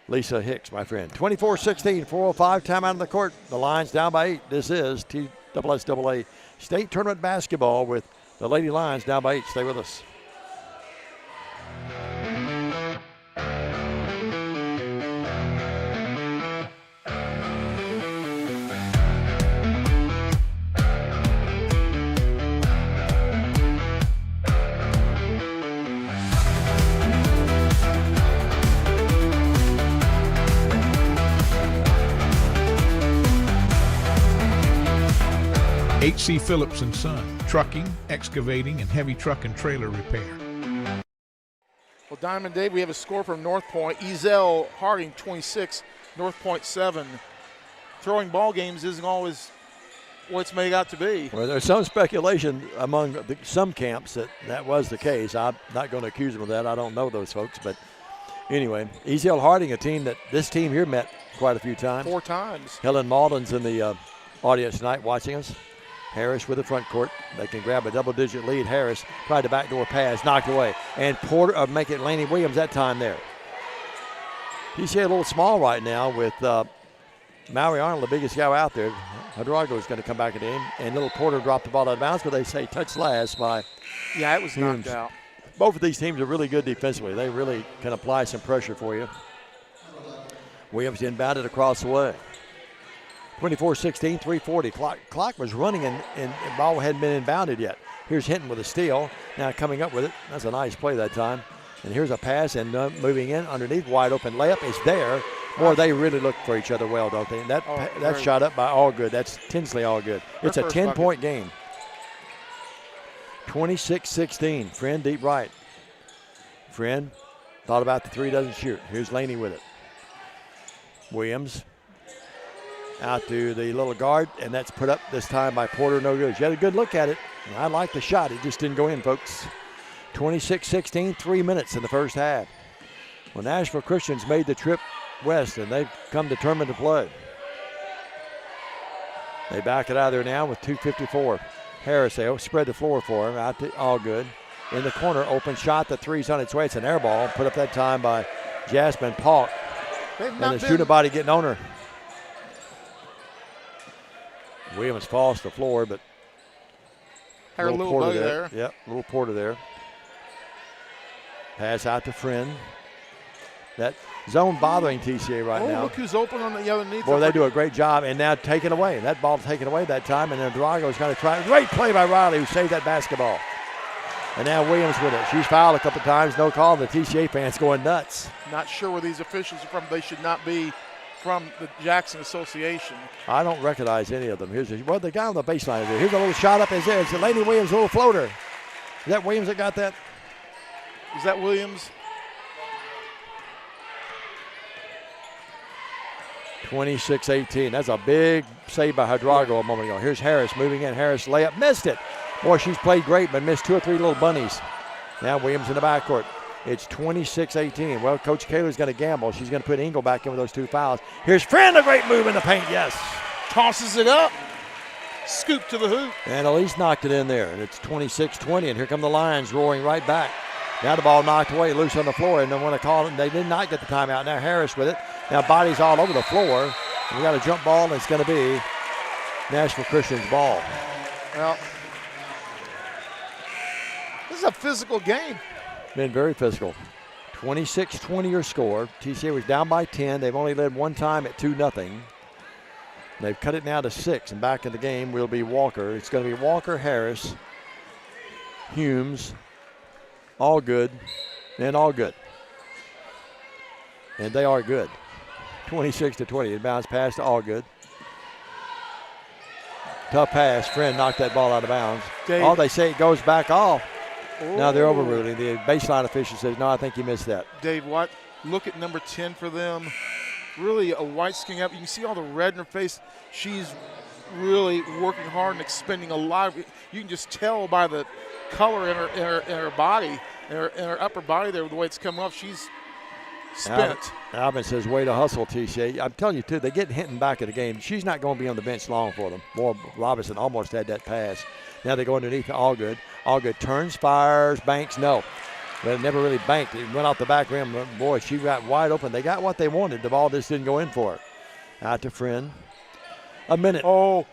Lisa Hicks, my friend. 24-16, 4:05, time out on the court. The Lions down by 8. This is TSSAA State Tournament Basketball with the Lady Lions down by 8. Stay with us. H.C. Phillips & Son, trucking, excavating, and heavy truck and trailer repair. Well, Diamond Dave, we have a score from North Point. Ezel Harding, 26, North Point 7. Throwing ball games isn't always what it's made out to be. Well, there's some speculation among some camps that was the case. I'm not going to accuse them of that. I don't know those folks. But anyway, Ezel Harding, a team that this team here met quite a few times. 4 times. Helen Malden's in the audience tonight watching us. Harris with the front court. They can grab a double-digit lead. Harris tried the backdoor pass, knocked away. And Porter make it Laney Williams that time there. TCA a little small right now with Maui Arnold, the biggest guy out there. Hadrago is going to come back in the game. And little Porter dropped the ball out of bounds, but they say touch last by Yeah, it was knocked out. Both of these teams are really good defensively. They really can apply some pressure for you. Williams inbounded across the way. 24-16, 3:40. Clock was running and the ball hadn't been inbounded yet. Here's Hinton with a steal. Now coming up with it. That's a nice play that time. And here's a pass and moving in underneath. Wide open layup is there. Boy, they really look for each other well, don't they? And that's shot up by Allgood. That's Tinsley Allgood. It's a 10-point game. 26-16. Friend deep right. Friend thought about the three, doesn't shoot. Here's Laney with it. Williams out to the little guard, and that's put up this time by Porter. No good. She had a good look at it. And I like the shot. It just didn't go in, folks. 26-16, 3 minutes in the first half. Well, Nashville Christian's made the trip west, and they've come determined to play. They back it out of there now with 2:54. Harris, they spread the floor for him. Out to Allgood. In the corner, open shot. The three's on its way. It's an air ball. Put up that time by Jasmine Paulk. And the shooter body getting on her. Williams falls to the floor, but Had a little Porter there. Yep, little Porter there. Pass out to Friend. That zone bothering TCA right now. Look who's open on the other knee. Boy, they do a great job, and now taken away. That ball taken away that time, and then Drago's going to try. Great play by Riley, who saved that basketball. And now Williams with it. She's fouled a couple times, no call. The TCA fans going nuts. Not sure where these officials are from. They should not be from the Jackson Association. I don't recognize any of them. Well, the guy on the baseline is there. Here's a little shot up. Is there? It's Laney Williams' little floater. Is that Williams that got that? Is that Williams? 26-18. That's a big save by Hadrago a moment ago. Here's Harris moving in. Harris layup. Missed it. Boy, she's played great, but missed 2 or 3 little bunnies. Now Williams in the backcourt. It's 26-18. Well, Coach Kaler's going to gamble. She's going to put Engel back in with those 2 fouls. Here's Friend, a great move in the paint, yes. Tosses it up. Scoop to the hoop. And Elise knocked it in there. And it's 26-20, and here come the Lions roaring right back. Now the ball knocked away, loose on the floor, and they want to call it. They did not get the timeout. Now Harris with it. Now bodies all over the floor. We got a jump ball, and it's going to be Nashville Christian's ball. Well, this is a physical game. Been very physical. 26-20 your score. TCA was down by 10. They've only led one time at 2-0. They've cut it now to 6, and back in the game will be Walker. It's going to be Walker, Harris, Humes, Allgood, and Allgood. And they are good. 26-20. It bounced pass to Allgood. Tough pass. Friend knocked that ball out of bounds. Oh, they say it goes back off. Now they're overruling. The baseline official says, no, I think you missed that. Dave Watt, look at number 10 for them. Really a white skin up. You can see all the red in her face. She's really working hard and expending a lot. You can just tell by the color in her body, in her upper body there, the way it's coming off. She's spent. Alvin says, way to hustle, TCA. I'm telling you, too, they get Hinton back at the game. She's not going to be on the bench long for them. Moore Robinson almost had that pass. Now they go underneath. Allgood. Allgood turns, fires, banks, no. But it never really banked. It went off the back rim. Boy, she got wide open. They got what they wanted. The ball just didn't go in for her. Out to Friend. A minute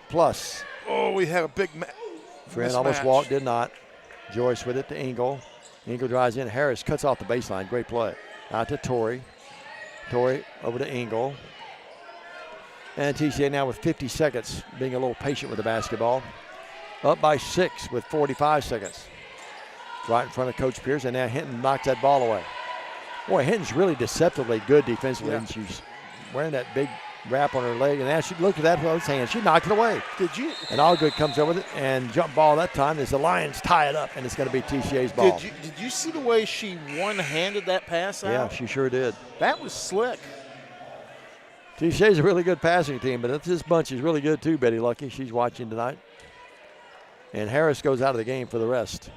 plus. Oh, we have a big Friend mismatch. almost walked, did not. Joyce with it to Engel. Engel drives in. Harris cuts off the baseline. Great play. Out to Torrey. Torrey over to Engel. And TCA now with 50 seconds, being a little patient with the basketball. Up by 6 with 45 seconds. Right in front of Coach Pierce, and now Hinton knocks that ball away. Boy, Hinton's really deceptively good defensively, and she's wearing that big wrap on her leg, and now she looked at that with her hand. She knocked it away. And Allgood comes over with it, and jump ball that time as the Lions tie it up, and it's going to be TCA's ball. Did you see the way she one-handed that pass out? Yeah, she sure did. That was slick. TCA's a really good passing team, but this bunch is really good too, Betty Lucky. She's watching tonight. And Harris goes out of the game for the rest.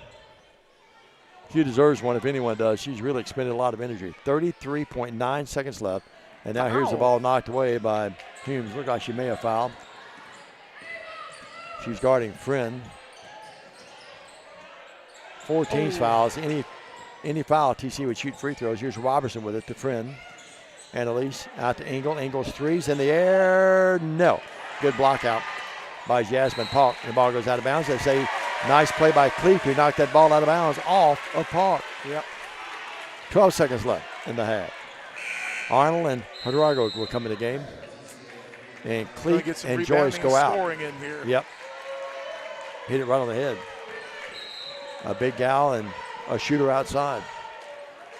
She deserves one if anyone does. She's really expended a lot of energy. 33.9 seconds left. And now here's the ball knocked away by Humes. Looked like she may have fouled. She's guarding Friend. 14 fouls. Any foul, TC would shoot free throws. Here's Robertson with it to Friend. Annalise out to Engel. Engel's threes in the air. No. Good block out by Jasmine Park. The ball goes out of bounds. They say nice play by Cleek, who knocked that ball out of bounds off of Park. Yep. 12 seconds left in the half. Arnold and Hidalgo will come in the game. And Cleek and Joyce go out. Scoring in here. Yep. Hit it right on the head. A big gal and a shooter outside.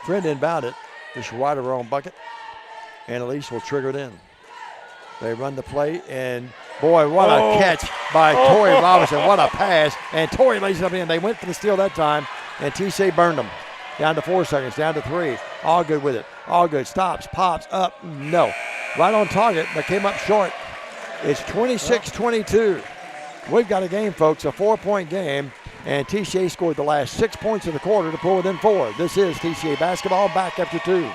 Friend inbound it. Just right of her own bucket. Annalise will trigger it in. They run the play, and boy, what a catch by Torrey Robinson. What a pass. And Torrey lays it up in. They went for the steal that time, and TCA burned them. Down to 4 seconds, down to 3. Allgood with it. Allgood stops, pops, up, no. Right on target, but came up short. It's 26-22. We've got a game, folks, a 4-point game, and TCA scored the last 6 points of the quarter to pull within 4. This is TCA Basketball, back after 2.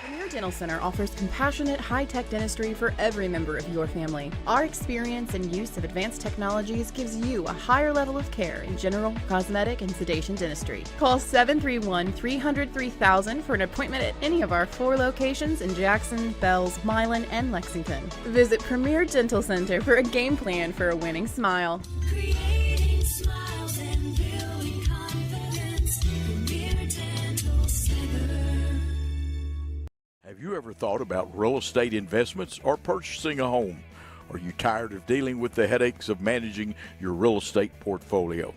Premier Dental Center offers compassionate, high-tech dentistry for every member of your family. Our experience and use of advanced technologies gives you a higher level of care in general, cosmetic, and sedation dentistry. Call 731-300-3000 for an appointment at any of our 4 locations in Jackson, Bells, Milan, and Lexington. Visit Premier Dental Center for a game plan for a winning smile. Creating smiles and building confidence. Premier Dental Center. Have you ever thought about real estate investments or purchasing a home? Are you tired of dealing with the headaches of managing your real estate portfolio?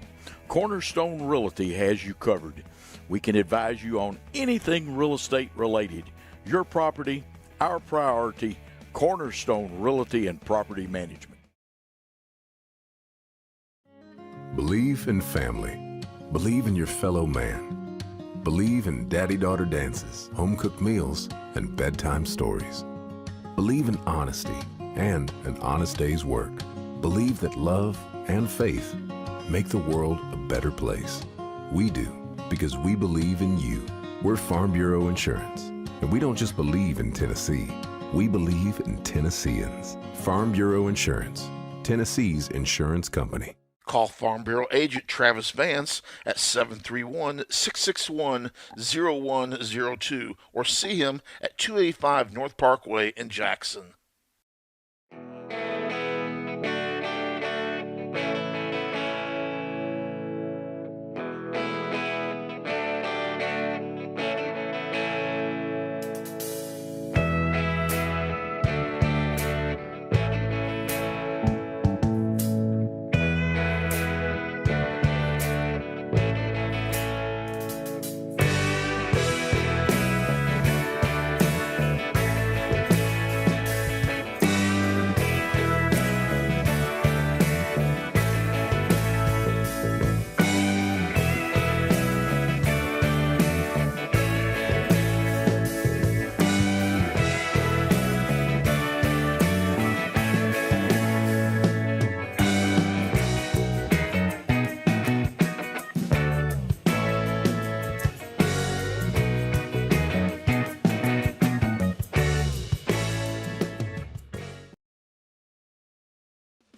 Cornerstone Realty has you covered. We can advise you on anything real estate related. Your property, our priority. Cornerstone Realty and Property Management. Believe in family. Believe in your fellow man. Believe in daddy-daughter dances, home-cooked meals, and bedtime stories. Believe in honesty and an honest day's work. Believe that love and faith make the world a better place. We do, because we believe in you. We're Farm Bureau Insurance, and we don't just believe in Tennessee. We believe in Tennesseans. Farm Bureau Insurance, Tennessee's insurance company. Call Farm Bureau agent Travis Vance at 731-661-0102 or see him at 285 North Parkway in Jackson.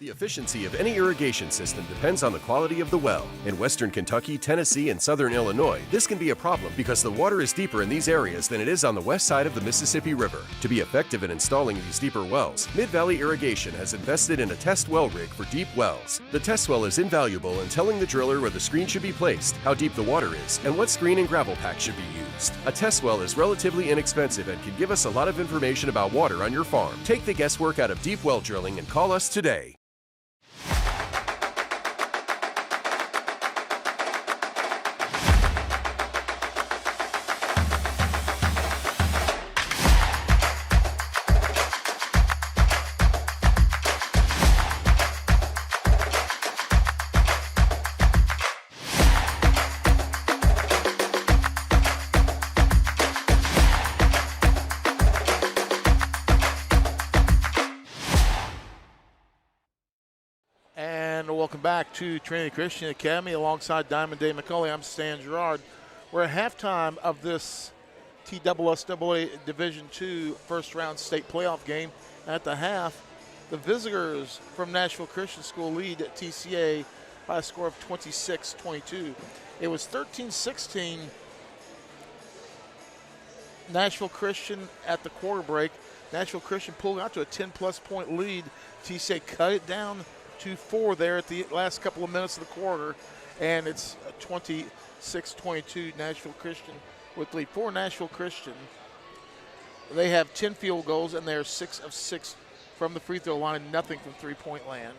The efficiency of any irrigation system depends on the quality of the well. In western Kentucky, Tennessee, and southern Illinois, this can be a problem because the water is deeper in these areas than it is on the west side of the Mississippi River. To be effective in installing these deeper wells, Mid-Valley Irrigation has invested in a test well rig for deep wells. The test well is invaluable in telling the driller where the screen should be placed, how deep the water is, and what screen and gravel pack should be used. A test well is relatively inexpensive and can give us a lot of information about water on your farm. Take the guesswork out of deep well drilling and call us today. And welcome back to Trinity Christian Academy alongside Diamond Dave McCulley. I'm Stan Gerard. We're at halftime of this TSSAA Division II first round state playoff game. At the half, the visitors from Nashville Christian School lead at TCA by a score of 26-22. It was 13-16 Nashville Christian at the quarter break. Nashville Christian pulled out to a 10-plus point lead. TCA cut it down to 4 there at the last couple of minutes of the quarter, and it's 26-22 Nashville Christian with the lead. For Nashville Christian, they have 10 field goals, and they're 6 of 6 from the free throw line and nothing from three-point land.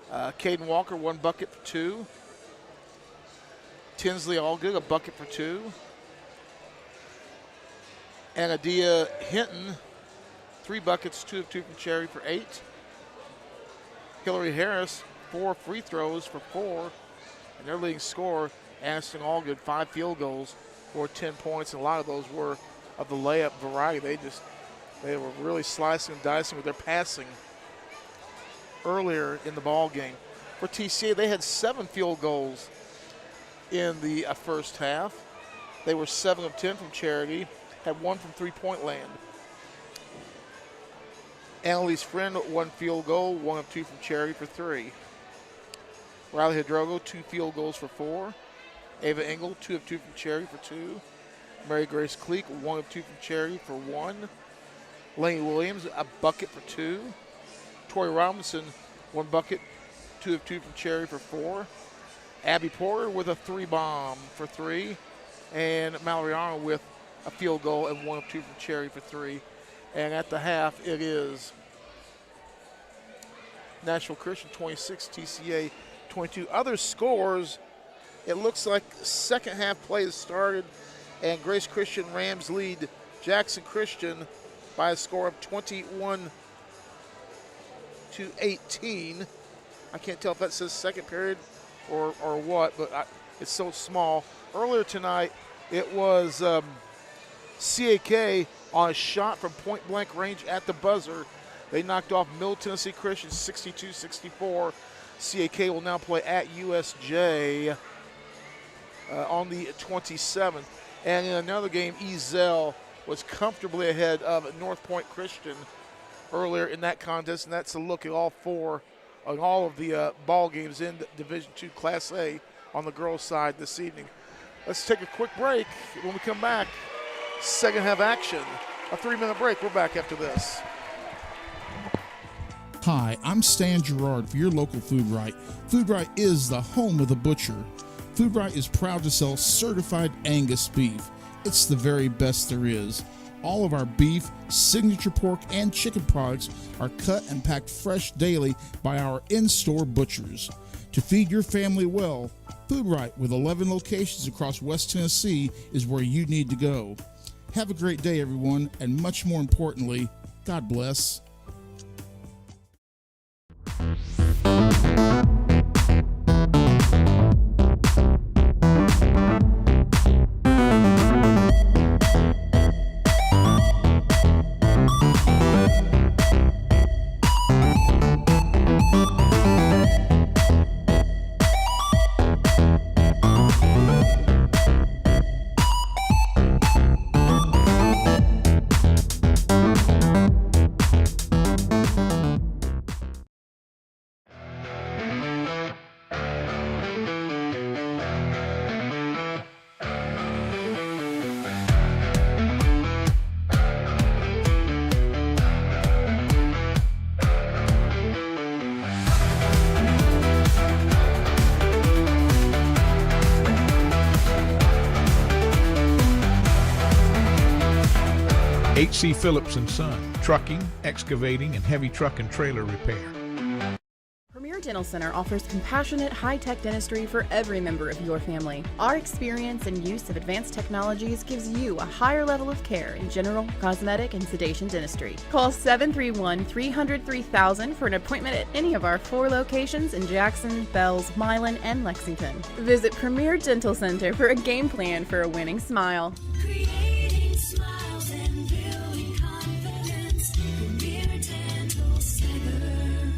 Caden Walker, 1 bucket for 2. Tinsley Allgood, a bucket for 2. And Adia Hinton, 3 buckets, 2 of 2 from Cherry for 8. Hillary Harris, 4 free throws for 4. And their leading scorer, Ashton Allgood, 5 field goals for 10 points. And a lot of those were of the layup variety. They were really slicing and dicing with their passing earlier in the ball game. For TCA, they had 7 field goals in the first half. They were 7 of 10 from Charity, had 1 from three-point land. Annalise Friend, 1 field goal, 1 of 2 from Charity for 3. Riley Hidrogo, 2 field goals for 4. Ava Engel, 2 of 2 from Charity for 2. Mary Grace Cleek, 1 of 2 from Charity for 1. Lainey Williams, a bucket for 2. Tori Robinson, 1 bucket, 2 of 2 from Charity for 4. Abby Porter with a 3-bomb for 3. And Mallory Arnold with a field goal and 1 of 2 from Charity for 3. And at the half, it is Nashville Christian 26, TCA 22. Other scores, it looks like second half play has started, and Grace Christian Rams lead Jackson Christian by a score of 21-18. I can't tell if that says second period or what, but it's so small. Earlier tonight, it was CAK on a shot from point-blank range at the buzzer. They knocked off Middle Tennessee Christian 62-64. CAK will now play at USJ on the 27th. And in another game, Ezell was comfortably ahead of North Point Christian earlier in that contest, and that's a look at all of the ball games in Division II Class A on the girls' side this evening. Let's take a quick break. When we come back, second half action. A 3-minute break. We're back after this. Hi, I'm Stan Gerard for your local Food Right. Food Right is the home of the butcher. Food Right is proud to sell certified Angus beef. It's the very best there is. All of our beef, signature pork, and chicken products are cut and packed fresh daily by our in-store butchers. To feed your family well, Food Right with 11 locations across West Tennessee is where you need to go. Have a great day, everyone, and much more importantly, God bless. H.C. Phillips & Son, trucking, excavating, and heavy truck and trailer repair. Premier Dental Center offers compassionate, high-tech dentistry for every member of your family. Our experience and use of advanced technologies gives you a higher level of care in general, cosmetic, and sedation dentistry. Call 731-300-3000 for an appointment at any of our 4 locations in Jackson, Bells, Milan, and Lexington. Visit Premier Dental Center for a game plan for a winning smile. Creating smiles and building confidence. Premier Dental Center.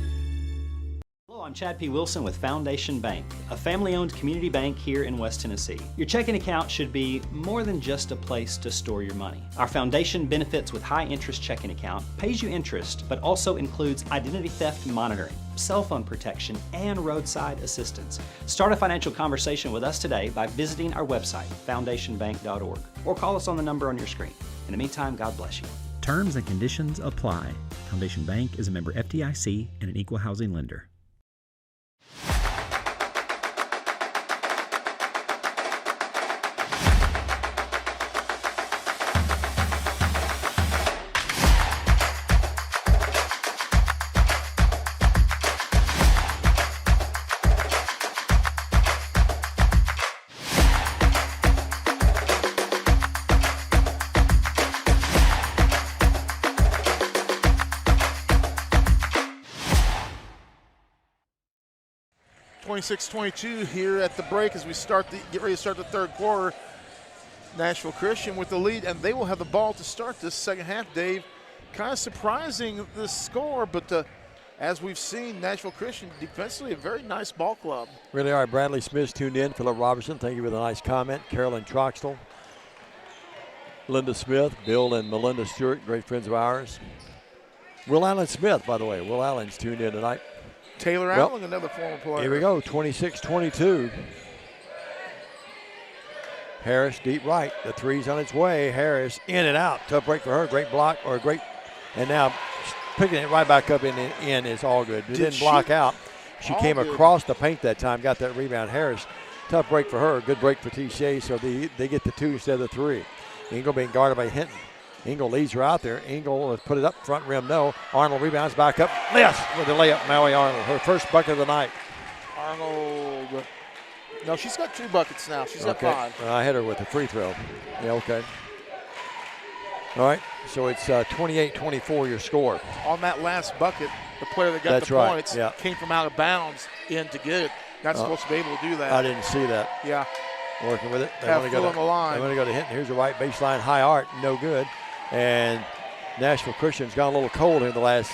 Hello, I'm Chad P. Wilson with Foundation Bank, a family-owned community bank here in West Tennessee. Your checking account should be more than just a place to store your money. Our foundation benefits with high-interest checking account pays you interest, but also includes identity theft monitoring, cell phone protection, and roadside assistance. Start a financial conversation with us today by visiting our website, foundationbank.org, or call us on the number on your screen. In the meantime, God bless you. Terms and conditions apply. Foundation Bank is a member FDIC and an equal housing lender. (26-22) here at the break as we get ready to start the third quarter. Nashville Christian with the lead, and they will have the ball to start this second half, Dave. Kind of surprising the score, but as we've seen, Nashville Christian defensively a very nice ball club. Really are. Bradley Smith tuned in. Philip Robertson, thank you for the nice comment. Carolyn Troxtel, Linda Smith, Bill and Melinda Stewart, great friends of ours. Will Allen Smith, by the way. Will Allen's tuned in tonight. Taylor Allen, another former player. Here we go, 26-22. Harris deep right. The three's on its way. Harris in and out. Tough break for her. Great block or great. And now picking it right back up in is all good. It didn't block out. She came across the paint that time, got that rebound. Harris, tough break for her. Good break for TCA, so they get the 2 instead of the 3. Engel being guarded by Hinton. Engel leads her out there. Engel has put it up front rim. No. Arnold rebounds back up. Yes, with the layup, Maui Arnold. Her first bucket of the night. Arnold. No, she's got 2 buckets now. She's got 5. I hit her with a free throw. Yeah, okay. All right, so it's 28-24 your score. On that last bucket, the player that got the points came from out of bounds in to get it. Not supposed to be able to do that. I didn't see that. Yeah. Working with it. They want to go on the line. They want to go to Hinton. Here's the right baseline, high arc, no good. And Nashville Christian's gone a little cold in the last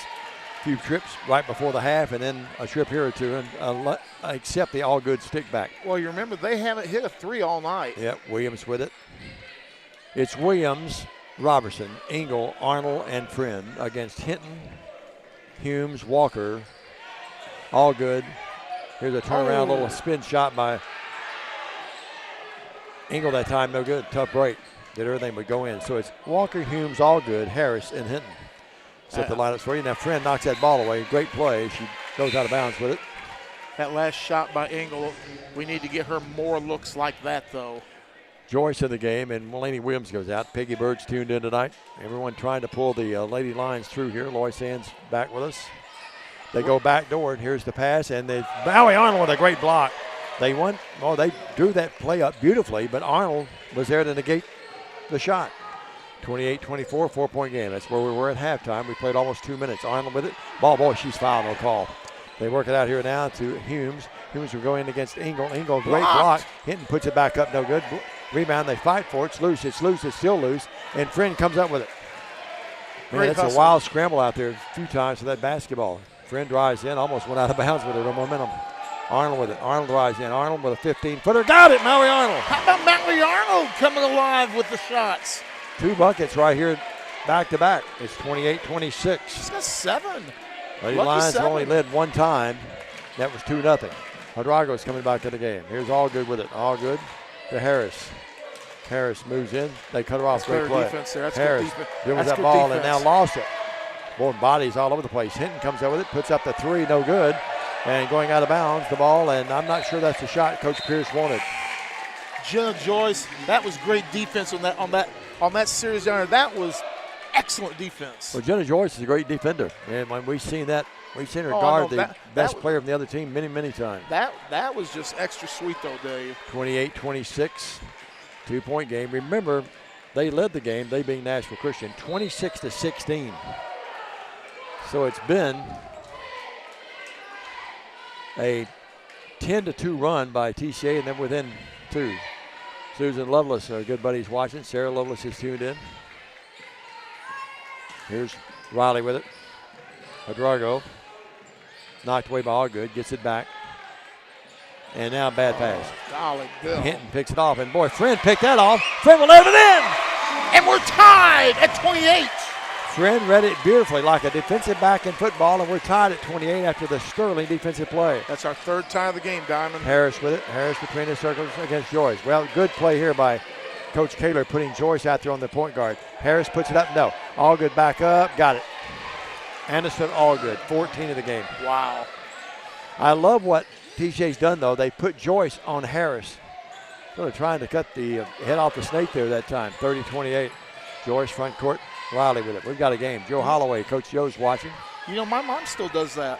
few trips right before the half, and then a trip here or two, and except the all good stick back. Well, you remember they haven't hit a 3 all night. Yep, Williams with it. It's Williams, Robertson, Engel, Arnold, and Friend against Hinton, Humes, Walker. All good. Here's a turnaround little spin shot by Engel that time, no good. Tough break. Did everything but go in. So it's Walker, Humes, all good, Harris, and Hinton. Set the lineups for you. Now Friend knocks that ball away. Great play. She goes out of bounds with it. That last shot by Engel, we need to get her more looks like that, though. Joyce in the game, and Mulaney Williams goes out. Peggy Bird's tuned in tonight. Everyone trying to pull the Lady Lions through here. Lois Sands back with us. They go back door, and here's the pass, and Maui Arnold with a great block. They drew that play up beautifully, but Arnold was there to negate the shot. 28-24, 4-point game. That's where we were at halftime. We played almost 2 minutes. Arnold with it. Ball boy, she's fouled, no call. They work it out here now to Humes. Humes will go in against Engel. Engel, great block. Hinton puts it back up, no good. Rebound, they fight for it. It's loose, it's still loose. And Friend comes up with it. Man, that's a wild scramble out there a few times for that basketball. Friend drives in, almost went out of bounds with it, no momentum. Arnold with it. Arnold drives in. Arnold with a 15-footer. Got it, Maui Arnold. How about Maui Arnold coming alive with the shots? 2 buckets right here back to back. It's 28-26. She's got 7. Lady Lions only led 1 time. That was 2-0. Hadrago's coming back to the game. Here's All Good with it. All Good to Harris. Harris moves in. They cut her off. Great play. Defense there. That's Harris dribbles that ball and now lost it. Boy, bodies all over the place. Hinton comes up with it, puts up the 3, no good. And going out of bounds, the ball, and I'm not sure that's the shot Coach Pierce wanted. Jenna Joyce, that was great defense on that series down there. That was excellent defense. Well, Jenna Joyce is a great defender, and when we've seen her Oh, guard no, the best that- player from the other team many, many times. That was just extra sweet, though, Dave. 28-26, 2-point game. Remember, they led the game, they being Nashville Christian, 26-16. So it's been a 10-2 run by TCA, and then within 2. Susan Lovelace, our good buddies watching. Sarah Lovelace is tuned in. Here's Riley with it. Adrago knocked away by Allgood, gets it back. And now bad pass. Golly, Bill. Hinton picks it off, and boy, Friend picked that off. Friend will let it in. And we're tied at 28. Friend read it beautifully like a defensive back in football, and we're tied at 28 after the sterling defensive play. That's our 3rd tie of the game, Diamond. Harris with it. Harris between the circles against Joyce. Well, good play here by Coach Kaler putting Joyce out there on the point guard. Harris puts it up. No. Allgood back up. Got it. Anderson Allgood, 14 of the game. Wow. I love what TCA's done, though. They put Joyce on Harris. Sort of trying to cut the head off the snake there that time. 30-28. Joyce front court. Riley with it. We've got a game. Joe Holloway, Coach Joe's watching. You know, my mom still does that.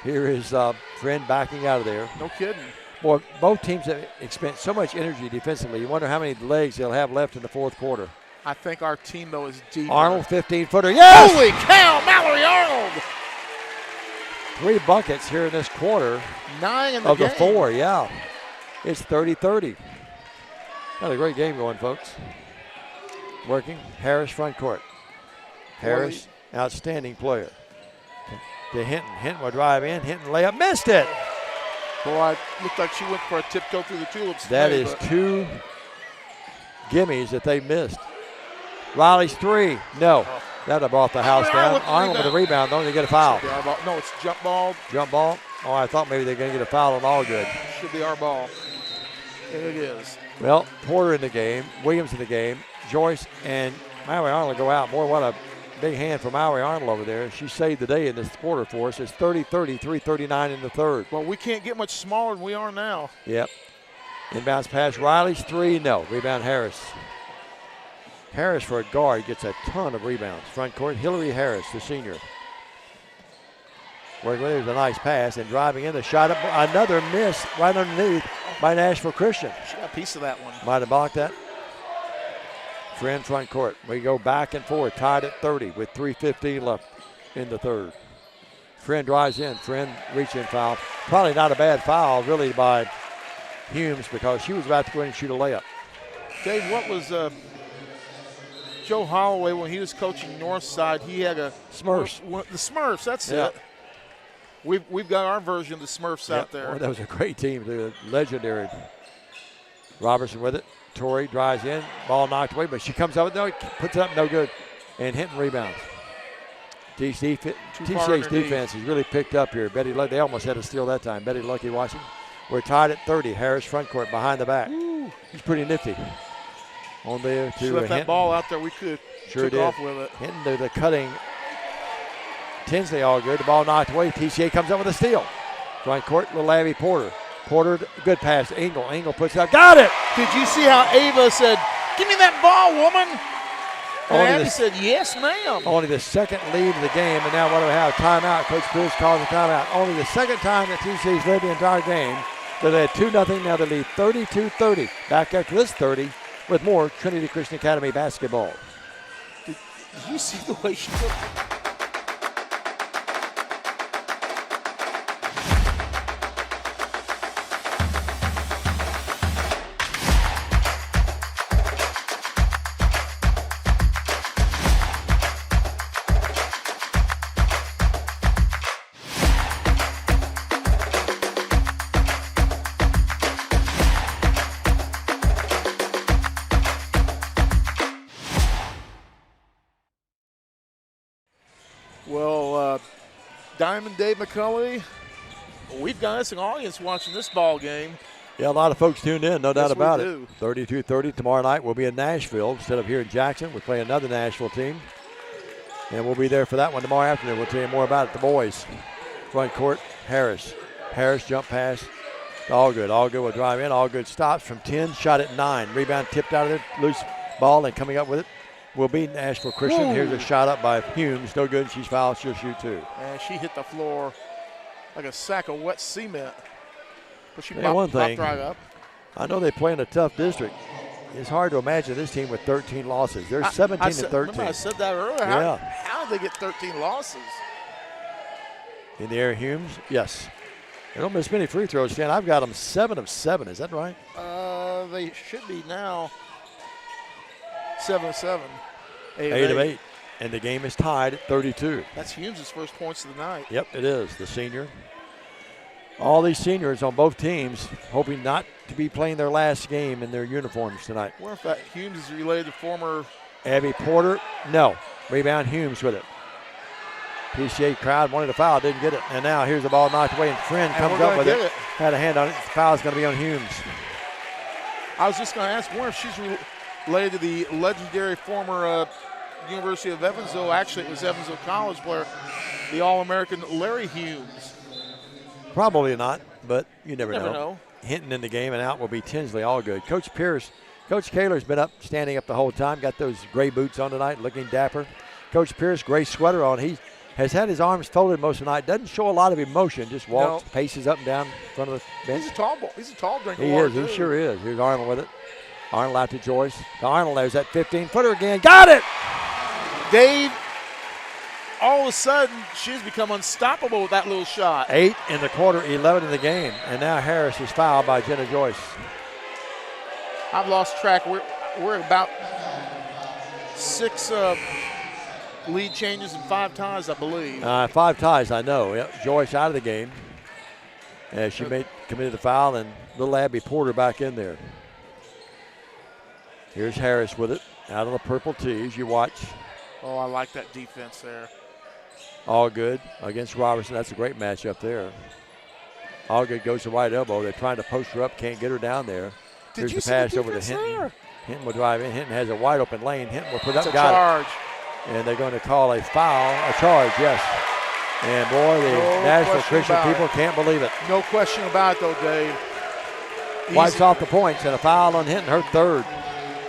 Here is Friend backing out of there. No kidding. Boy, both teams have expended so much energy defensively. You wonder how many legs they'll have left in the fourth quarter. I think our team, though, is deep. Arnold, 15-footer. Yes! Holy cow, Mallory Arnold! 3 buckets here in this quarter. 9 in the of game. the 4, yeah. It's 30-30. Got a great game going, folks. Working. Harris front court. Harris, outstanding player. To Hinton. Hinton will drive in. Hinton layup. Missed it. Boy, it looked like she went for a tiptoe through the tulips. That today, is but 2 gimmies that they missed. Riley's 3. No. That would have brought the house down. Arnold with a rebound. Don't they get a foul? No, it's jump ball. Jump ball. Oh, I thought maybe they're going to get a foul on Allgood. Should be our ball. And it is. Well, Porter in the game. Williams in the game. Joyce and Mallory Arnold go out. Boy, what a big hand for Mallory Arnold over there. She saved the day in this quarter for us. It's 30-30, 3:39 in the third. Well, we can't get much smaller than we are now. Yep. Inbounds pass. Riley's 3. No. Rebound Harris. Harris for a guard gets a ton of rebounds. Front court, Hillary Harris, the senior. Working with it, there's a nice pass and driving in the shot up. Another miss right underneath by Nashville Christian. She got a piece of that one. Might have blocked that. Friend front court. We go back and forth, tied at 30 with 3:15 left in the third. Friend drives in. Friend reach-in foul. Probably not a bad foul, really, by Humes because she was about to go in and shoot a layup. Dave, what was Joe Holloway when he was coaching Northside? He had a Smurfs. The Smurfs, that's Yeah. it. We've got our version of the Smurfs out there. Boy, that was a great team. They're legendary. Robertson with it. Torrey drives in. Ball knocked away, but she comes up with it. Puts it up, no good. And Hinton rebounds. TCA's defense has really picked up here. Betty Lucky, they almost had a steal that time. Betty Lucky watching. We're tied at 30. Harris front court behind the back. Ooh. He's pretty nifty. On there to She left that Hinton. ball out there. We could Sure took did. off with it. Hinton to the cutting. Tinsley all good. The ball knocked away. TCA comes up with a steal. Front court, little Abby Porter. Porter, good pass to Engel. Engel puts it up. Got it! Did you see how Ava said, "Give me that ball, woman"? And Only Abby the- said, "Yes, ma'am." Only the second lead of the game, and now what do we have? Timeout. Coach Pierce calls a timeout. Only the second time that TCA's led the entire game. They led 2-0. Now they lead 32-30. Back after this 30 with more Trinity Christian Academy basketball. Did you see the way she looked? Well, Diamond Dave McCulley, we've got us an audience watching this ball game. Yeah, a lot of folks tuned in, no doubt Yes, we about do. it. 32-30 tomorrow night. We'll be in Nashville instead of here in Jackson. We're playing another Nashville team. And we'll be there for that one tomorrow afternoon. We'll tell you more about it, the boys. Front court, Harris. Harris jump pass. All good. All good will drive in. All good stops from 10. Shot at 9. Rebound tipped out of there. Loose ball and coming up with it. will beat Nashville Christian. Whoa. Here's a shot up by Humes. No good. She's fouled. She'll shoot 2. And she hit the floor like a sack of wet cement. But she Yeah, one thing. right up. I know they play in a tough district. It's hard to imagine this team with 13 losses. They're 17 and 13. Remember I said that earlier. Yeah. How did they get 13 losses? In the air, Humes. Yes. They don't miss many free throws, Stan. I've got them 7 of 7. Is that right? They should be now 7 of 7. 8 of 8. And the game is tied at 32. That's Humes' first points of the night. Yep, it is. The senior. All these seniors on both teams hoping not to be playing their last game in their uniforms tonight. I wonder if that Humes is related to former. Abby Porter, no. Rebound, Humes with it. TCA crowd wanted a foul, didn't get it. And now here's the ball knocked away, and Friend comes up with it. Had a hand on it. The foul's going to be on Humes. I was just going to ask, wonder if she's related to the legendary former University of Evansville. Actually, it was Evansville College player, the All-American Larry Humes. Probably not, but you never Never know. know. Hinton in the game, and out will be Tinsley. All good. Coach Kaler's been up, standing up the whole time. Got those gray boots on tonight, looking dapper. Coach Pierce, gray sweater on. He has had his arms folded most of the night. Doesn't show a lot of emotion. Just walks, paces up and down in front of the bench. He's a tall drinker. He is. He sure is. Here's Arnold with it. Arnold out to Joyce. To Arnold, there's that 15-footer again. Got it! Dave, all of a sudden, she's become unstoppable with that little shot. 8 in the quarter, 11 in the game. And now Harris is fouled by Jenna Joyce. I've lost track. We're about 6 lead changes and 5 ties, I believe. 5 ties, I know. Yep. Joyce out of the game. As she committed the foul, and little Abby Porter back in there. Here's Harris with it. Out on the purple tees. You watch. Oh, I like that defense there. All good against Robertson. That's a great matchup there. All good goes to right elbow. They're trying to post her up. Can't get her down there. Here's the pass over to Hinton. There? Hinton will drive in. Hinton has a wide open lane. Hinton will put up. It's a Got charge. it. And they're going to call a foul. A charge, yes. And boy, the Nashville Christian people can't believe it. No question about it, though, Dave. Wipes off the points, and a foul on Hinton, her 3rd.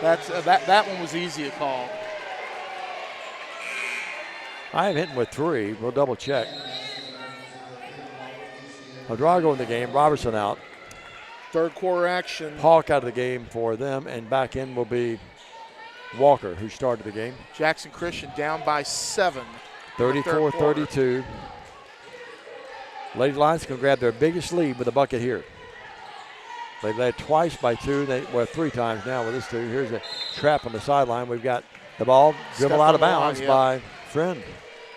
That one was easy to call. I have Hinton with 3. We'll double check. Drago in the game. Robertson out. Third quarter action. Hawk out of the game for them, and back in will be Walker, who started the game. Jackson Christian down by 7. 34-32. Lady Lions can grab their biggest lead with a bucket here. They've led twice by 2. 3 times now with this 2. Here's a trap on the sideline. We've got the ball dribbled out of bounds by Friend.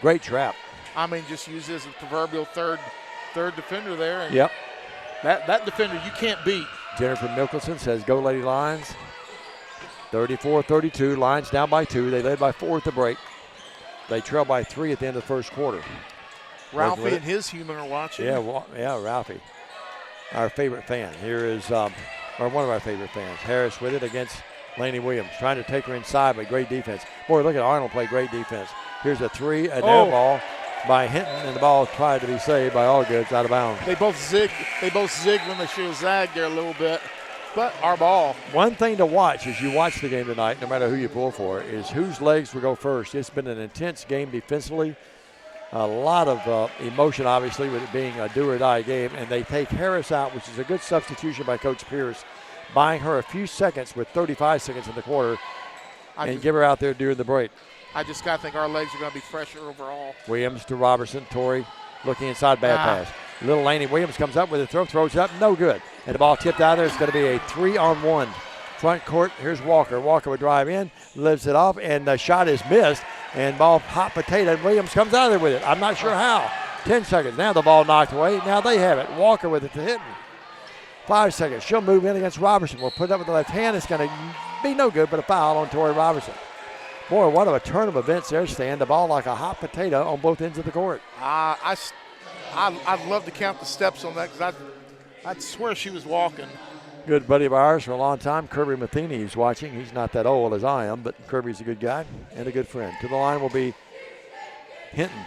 Great trap. I mean, just use this as a proverbial third defender there. And yep. That defender you can't beat. Jennifer Mickelson says, go Lady Lions. 34-32. Lions down by 2. They led by 4 at the break. They trail by 3 at the end of the first quarter. Ralphie and his human are watching. Yeah, Ralphie. Our favorite fan. Here is, or one of our favorite fans. Harris with it against Laney Williams. Trying to take her inside, but great defense. Boy, look at Arnold play great defense. Here's a 3, an air ball by Hinton, and the ball tried to be saved by Allgoods out of bounds. They both zigged when they should have zagged there a little bit. But our ball. One thing to watch as you watch the game tonight, no matter who you pull for, is whose legs will go first. It's been an intense game defensively. A lot of emotion, obviously, with it being a do-or-die game. And they take Harris out, which is a good substitution by Coach Pierce, buying her a few seconds with 35 seconds in the quarter, and give her out there during the break. I just got to think our legs are going to be fresher overall. Williams to Robertson. Torrey looking inside, bad pass. Little Laney Williams comes up with a throws it up, no good. And the ball tipped out there. It's going to be a 3-on-1. Front court, here's Walker. Walker would drive in, lives it off, and the shot is missed. And ball hot potato, and Williams comes out of there with it. I'm not sure how. 10 seconds. Now the ball knocked away. Now they have it. Walker with it to Hinton. 5 seconds. She'll move in against Robertson. We'll put it up with the left hand. It's going to be no good, but a foul on Torrey Robertson. Boy, what a turn of events there, Stan. The ball like a hot potato on both ends of the court. I'd love to count the steps on that because I'd swear she was walking. Good buddy of ours for a long time, Kirby Matheny, is watching. He's not that old as I am, but Kirby's a good guy and a good friend. To the line will be Hinton.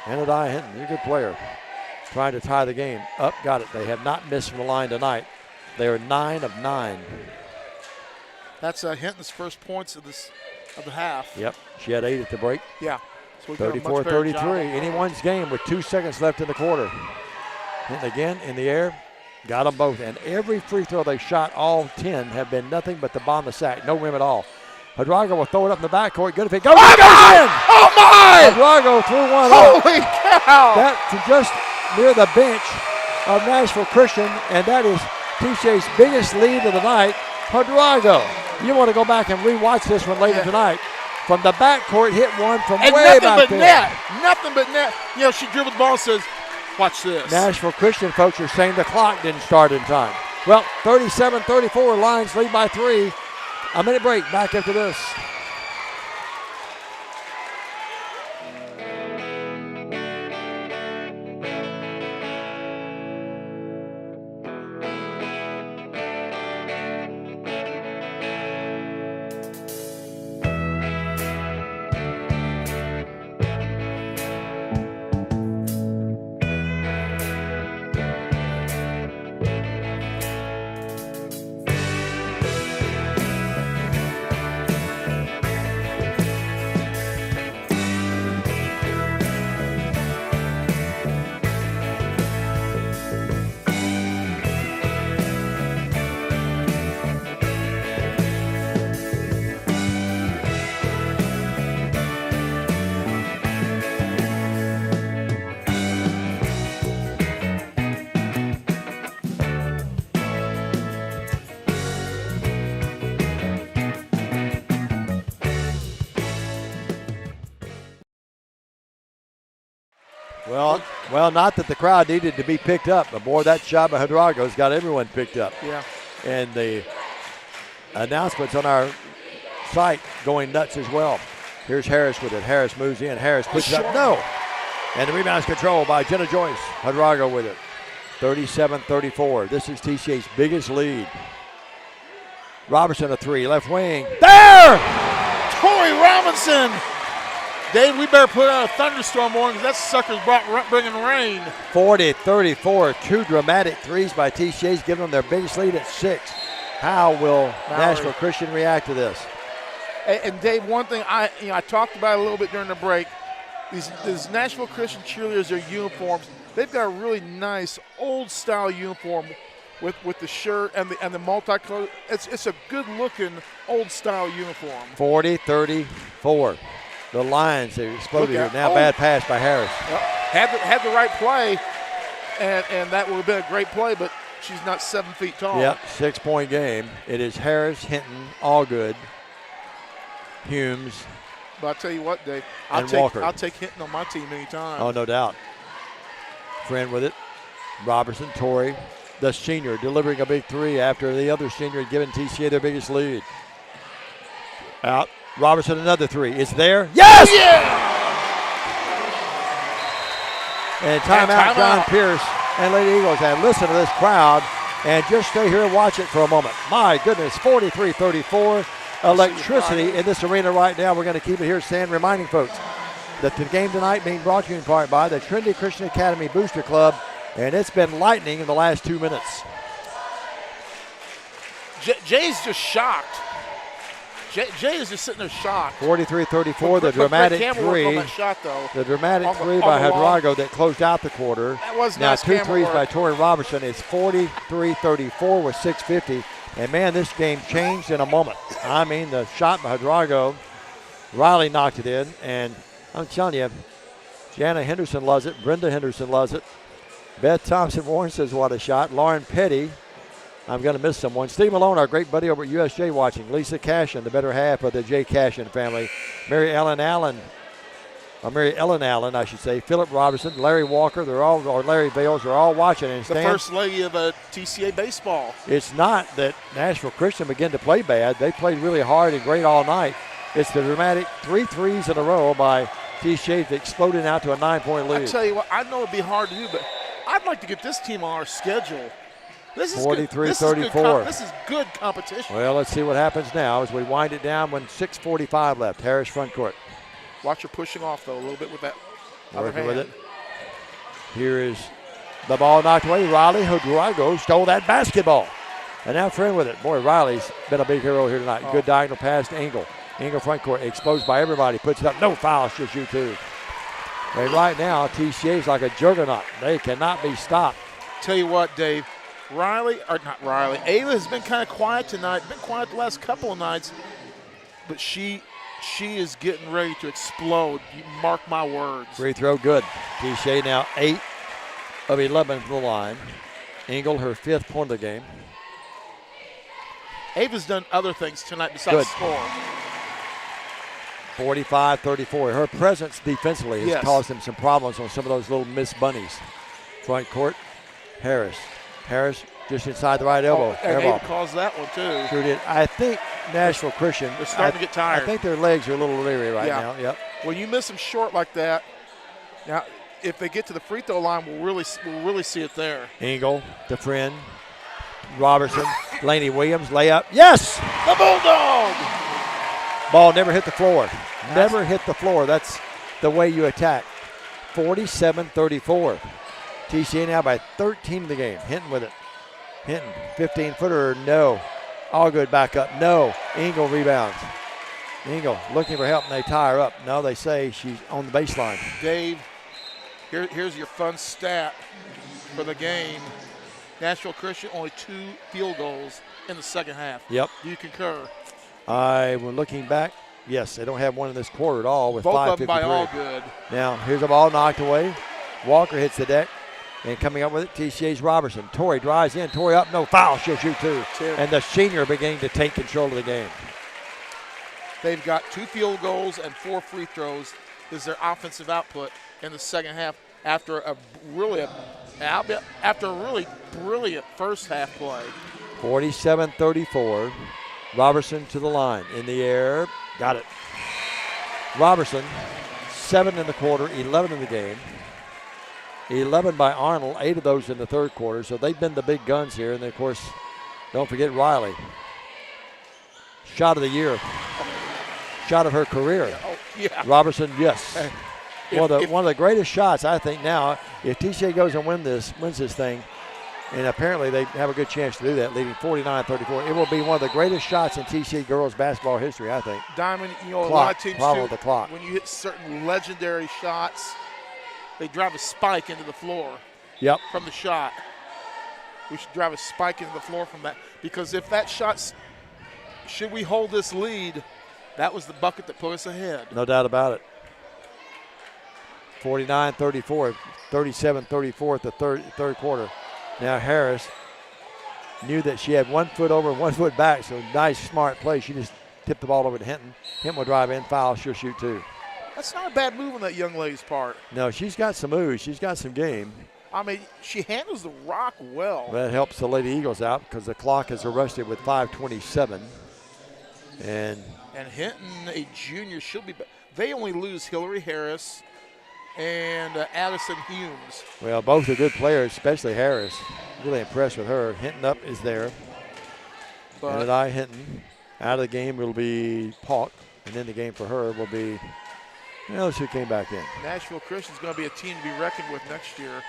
Anadiah Hinton, he's a good player. Trying to tie the game. Up, got it. They have not missed from the line tonight. They are 9 of 9. That's Hinton's first points of of the half. Yep, she had 8 at the break. Yeah. So we've done a much better 34-33, job on- anyone's game with 2 seconds left in the quarter. And again, in the air, got them both. And every free throw they shot, all 10, have been nothing but the bomb the sack. No rim at all. Hadrago will throw it up in the backcourt. Good if it goes. Oh, It goes in! Oh, my! Hadrago threw one up. Holy cow! That just near the bench of Nashville Christian, and that is TCA's biggest lead of the night. Hadrago. You want to go back and rewatch this one later tonight. From the backcourt, hit one from And way nothing back but there. net. Nothing but net. You know, she dribbled the ball and says, watch this. Nashville Christian folks are saying the clock didn't start in time. Well, 37-34, Lions lead by 3. A minute break, back after this. Well, not that the crowd needed to be picked up, but boy, that shot by Hadrago's got everyone picked up. Yeah. And the announcements on our site going nuts as well. Here's Harris with it. Harris moves in. Harris puts it up. No. And the rebound's controlled by Jenna Joyce. Hadrago with it. 37-34. This is TCA's biggest lead. Robertson a 3. Left wing. There! Tori Robinson. Dave, we better put out a thunderstorm warning because that sucker's bringing rain. 40-34. 2 dramatic threes by TCA's giving them their biggest lead at 6. How will Nashville Christian react to this? And Dave, one thing I talked about a little bit during the break. These Nashville Christian cheerleaders, their uniforms, they've got a really nice old-style uniform with the shirt and the multicolored. It's a good-looking old-style uniform. 40-34. The Lions have exploded here. Now bad pass by Harris. Yep. Had the right play, and that would have been a great play, but she's not 7 feet tall. Yep, 6-point game. It is Harris, Hinton, Allgood, Humes, but I'll tell you what, Dave, Walker. I'll take Hinton on my team anytime. Oh, no doubt. Friend with it. Robertson, Torrey, the senior, delivering a big 3 after the other senior had given TCA their biggest lead. Out. Robertson, another 3. It's there. Yes! Yeah! And timeout, John Pierce and Lady Eagles. And listen to this crowd and just stay here and watch it for a moment. My goodness, 43-34. Electricity in this arena right now. We're going to keep it here, Stan, reminding folks that the game tonight being brought to you in part by the Trinity Christian Academy Booster Club, and it's been lightning in the last 2 minutes. Jay's just shocked. Jay is just sitting there shocked. 43-34, the dramatic 3. On that shot, though. The dramatic 3 by Hadrago that closed out the quarter. That was now nice 2 camera threes work. by Tori Robertson. It's 43-34 with 6:50. And, man, this game changed in a moment. I mean, the shot by Hadrago, Riley knocked it in. And I'm telling you, Jana Henderson loves it. Brenda Henderson loves it. Beth Thompson-Warren says, what a shot. Lauren Petty. I'm going to miss someone. Steve Malone, our great buddy over at USJ watching. Lisa Cashin, the better half of the J. Cashin family. Mary Ellen Allen, I should say. Philip Robertson, Larry Walker, Larry Bales, they're all watching. And the first lady of TCA baseball. It's not that Nashville Christian began to play bad. They played really hard and great all night. It's the dramatic 3 threes in a row by TCA exploding out to a 9-point lead. I tell you what, I know it'd be hard to do, but I'd like to get this team on our schedule. This is 43-34. This is good competition. Well, let's see what happens now as we wind it down when 6:45 left. Harris front court. Watch her pushing off, though, a little bit with that other Working hand. with it. Here is the ball knocked away. Riley Hadrago stole that basketball. And now Friend with it. Boy, Riley's been a big hero here tonight. Good diagonal pass to Engel. Engel front court, exposed by everybody, puts it up. No foul, she'll shoot 2. And right now, TCA is like a juggernaut. They cannot be stopped. Tell you what, Dave, Ayla has been kind of quiet tonight, been quiet the last couple of nights, but she is getting ready to explode. You mark my words. Free throw, good. TCA now 8 of 11 from the line. Engel, her 5th point of the game. Ava's done other things tonight besides score. 45-34. Her presence defensively has caused them some problems on some of those little missed bunnies. Front court, Harris. Harris just inside the right elbow. And Ava caused that one too. Sure did. I think Nashville Christian. They're starting to get tired. I think their legs are a little leery right now. Yep. When you miss them short like that, now if they get to the free throw line, we'll really see it there. Engel, the friend, Robertson, Laney Williams, layup. Yes! The Bulldog! Ball never hit the floor. Never hit the floor. That's the way you attack. 47-34. TCA now by 13 in the game. Hinton with it. Hinton, 15-footer, no. All good back up, no. Engel rebounds. Engel looking for help, and they tie her up. No, they say she's on the baseline. Dave, here's your fun stat for the game. Nashville Christian only 2 field goals in the second half. Yep. Do you concur? When looking back, yes, they don't have one in this quarter at all with 5:53. Both of them by all good. Now, here's a ball knocked away. Walker hits the deck. And coming up with it, TCA's Robertson. Torrey drives in. Torrey up, no foul. She'll shoot 2. And the senior beginning to take control of the game. They've got 2 field goals and 4 free throws is their offensive output in the second half after a really brilliant first half play. 47-34. Robertson to the line. In the air. Got it. Robertson, 7 in the quarter, 11 in the game. 11 by Arnold, 8 of those in the third quarter. So they've been the big guns here. And, of course, don't forget Riley. Shot of the year. Shot of her career. Oh, yeah. Robertson, yes. One of the greatest shots, I think, now. If TCA goes and wins this thing, and apparently they have a good chance to do that, leading 49-34. It will be one of the greatest shots in TCA girls basketball history, I think. Diamond, a lot of teams follow the clock. When you hit certain legendary shots, they drive a spike into the floor. Yep. From the shot. We should drive a spike into the floor from that, because if that shot, should we hold this lead, that was the bucket that put us ahead. No doubt about it. 49-34, 37-34 at the third quarter. Now Harris knew that she had 1 foot over, 1 foot back, so nice, smart play. She just tipped the ball over to Hinton. Hinton will drive in, foul, she'll shoot 2. That's not a bad move on that young lady's part. No, she's got some moves. She's got some game. I mean, she handles the rock well. That helps the Lady Eagles out because the clock is arrested with 5:27. And Hinton, a junior, she'll be back. They only lose Hillary Harris and Addison Humes. Well, both are good players, especially Harris. Really impressed with her. Hinton up is there. And Hinton. Out of the game will be Paulk. And in the game for her will be, let's see who came back in. Nashville Christian's going to be a team to be reckoned with next year.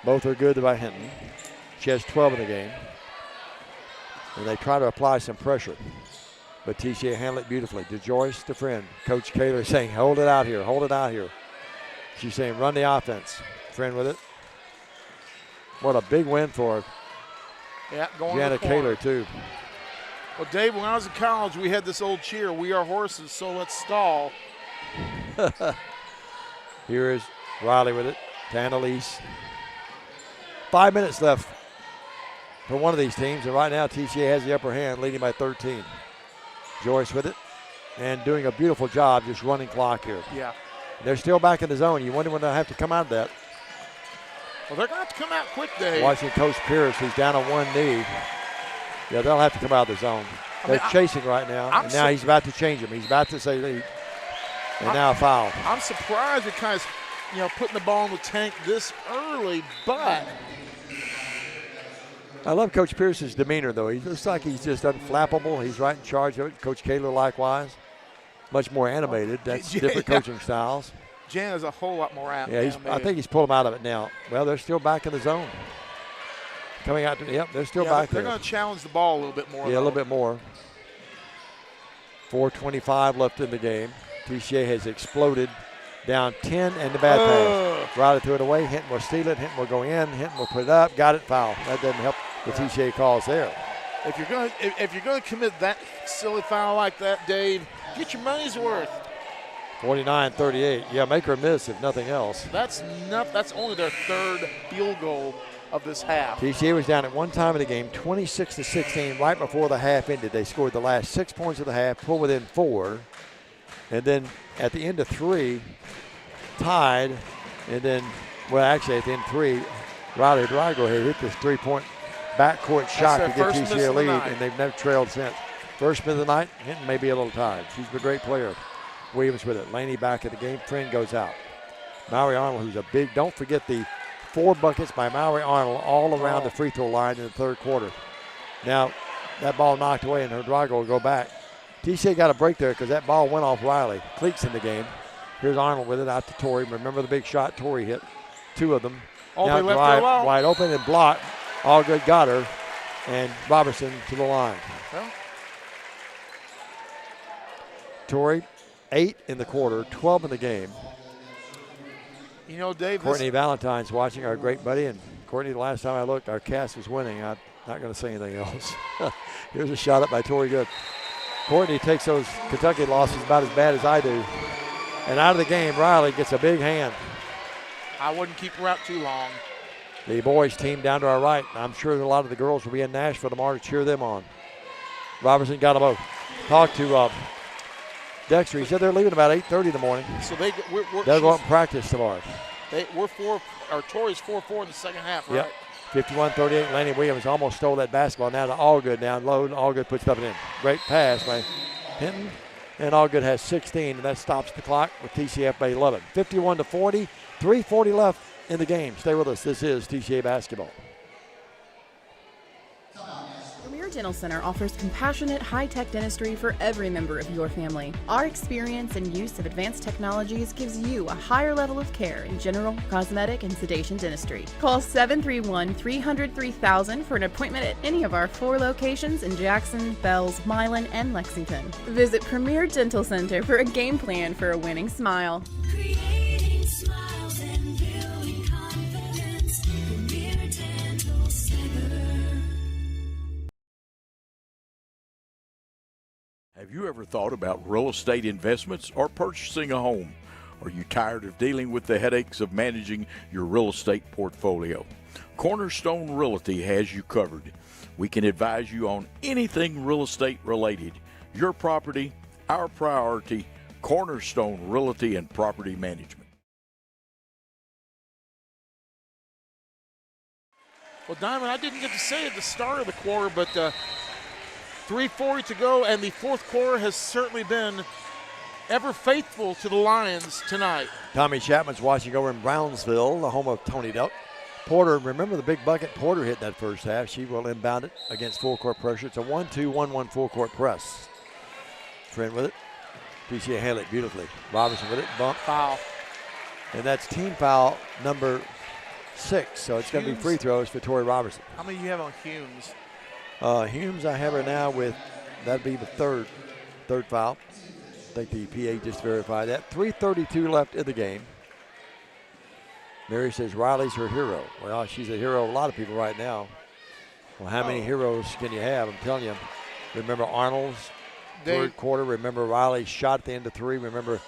Both are good by Hinton. She has 12 in the game. And they try to apply some pressure. But TCA handled it beautifully. DeJoyce, the friend. Coach Kaler saying, hold it out here, hold it out here. She's saying, run the offense. Friend with it. What a big win for going Jana to the corner. Kaler, too. Well, Dave, when I was in college, we had this old cheer, we are horses, so let's stall. Here is Riley with it. to Annalise. 5 minutes left for one of these teams, and right now TCA has the upper hand, leading by 13. Joyce with it, and doing a beautiful job just running clock here. Yeah. They're still back in the zone. You wonder when they'll have to come out of that. Well, they're going to have to come out quick, Dave. Watching Coach Pierce, who's down on one knee. Yeah, they'll have to come out of the zone. They're chasing right now, and now he's about to change him. He's about to say lead, and now a foul. I'm surprised at kind of, putting the ball in the tank this early, but I love Coach Pierce's demeanor, though. He looks like he's just unflappable. He's right in charge of it. Coach Kaler likewise. Much more animated. That's different coaching styles. Jan is a whole lot more animated. I think he's pulled him out of it now. Well, they're still back in the zone. Coming out, they're still back there. They're going to challenge the ball a little bit more. Yeah, a little bit more. 4:25 left in the game. TCA has exploded, down 10 and the bad pass. Riley threw it away. Hinton will steal it. Hinton will go in. Hinton will put it up. Got it, foul. That doesn't help the TCA calls there. If you're gonna commit that silly foul like that, Dave, get your money's worth. 49-38. Yeah, make or miss if nothing else. That's only their third field goal of this half. TCA was down at one time in the game, 26-16, right before the half ended. They scored the last 6 points of the half, pulled within 4, and then at the end of 3, tied, and then, well, actually at the end of 3, Riley Drago had hit this 3-point backcourt shot to get TCA a lead, and they've never trailed since. First miss of the night, Hinton may be a little tired. She's a great player. Williams with it. Laney back at the game. Friend goes out. Mallory Arnold, who's a big, don't forget the 4 buckets by Mallory Arnold all around the free throw line in the third quarter. Now, that ball knocked away, and Drago will go back. TCA got a break there because that ball went off Riley. Cleeks in the game. Here's Arnold with it out to Torrey. Remember the big shot Torrey hit? 2 of them. Now they left her alone. Wide open and blocked. All good, got her. And Robertson to the line. Well. Torrey, 8 in the quarter, 12 in the game. You know, Dave. Courtney Valentine's watching, our great buddy. And Courtney, the last time I looked, our cast was winning. I'm not going to say anything else. Here's a shot up by Torrey Good. Courtney takes those Kentucky losses about as bad as I do. And out of the game, Riley gets a big hand. I wouldn't keep her out too long. The boys team down to our right. I'm sure that a lot of the girls will be in Nashville tomorrow to cheer them on. Robertson got them both. Talked to Dexter. He said they're leaving about 8:30 in the morning. So they'll go up and practice tomorrow. Torrey's 4-4 in the second half, right? Yep. 51-38. Laney Williams almost stole that basketball. Now to Allgood down low. And Allgood puts it in. Great pass by Hinton. And Allgood has 16, and that stops the clock with TCF by 11. 51-40. 3:40 left in the game. Stay with us. This is TCA Basketball. Premier Dental Center offers compassionate, high-tech dentistry for every member of your family. Our experience and use of advanced technologies gives you a higher level of care in general, cosmetic, and sedation dentistry. Call 731-300-3000 for an appointment at any of our 4 locations in Jackson, Bells, Milan, and Lexington. Visit Premier Dental Center for a game plan for a winning smile. Creating smiles and building confidence. Premier Dental Center. Have you ever thought about real estate investments or purchasing a home? Are you tired of dealing with the headaches of managing your real estate portfolio? Cornerstone Realty has you covered. We can advise you on anything real estate related. Your property, our priority. Cornerstone Realty and Property Management. Well, Diamond, I didn't get to say at the start of the quarter, but 3:40 to go, and the fourth quarter has certainly been ever faithful to the Lions tonight. Tommy Chapman's watching over in Brownsville, the home of Tony Delk. Porter, remember the big bucket Porter hit that first half. She will inbound it against full court pressure. It's a 1-2-1-1 full court press. Friend with it. TCA handled it beautifully. Robinson with it, bump. Foul. And that's team foul number 6. So it's going to be free throws for Tori Robertson. How many do you have on Humes? Humes, I have her now with, that'd be the third foul. I think the PA just verified that. 3:32 left in the game. Mary says Riley's her hero. Well, she's a hero of a lot of people right now. Well, how many heroes can you have? I'm telling you. Remember Arnold's third quarter. Remember Riley's shot at the end of 3. Remember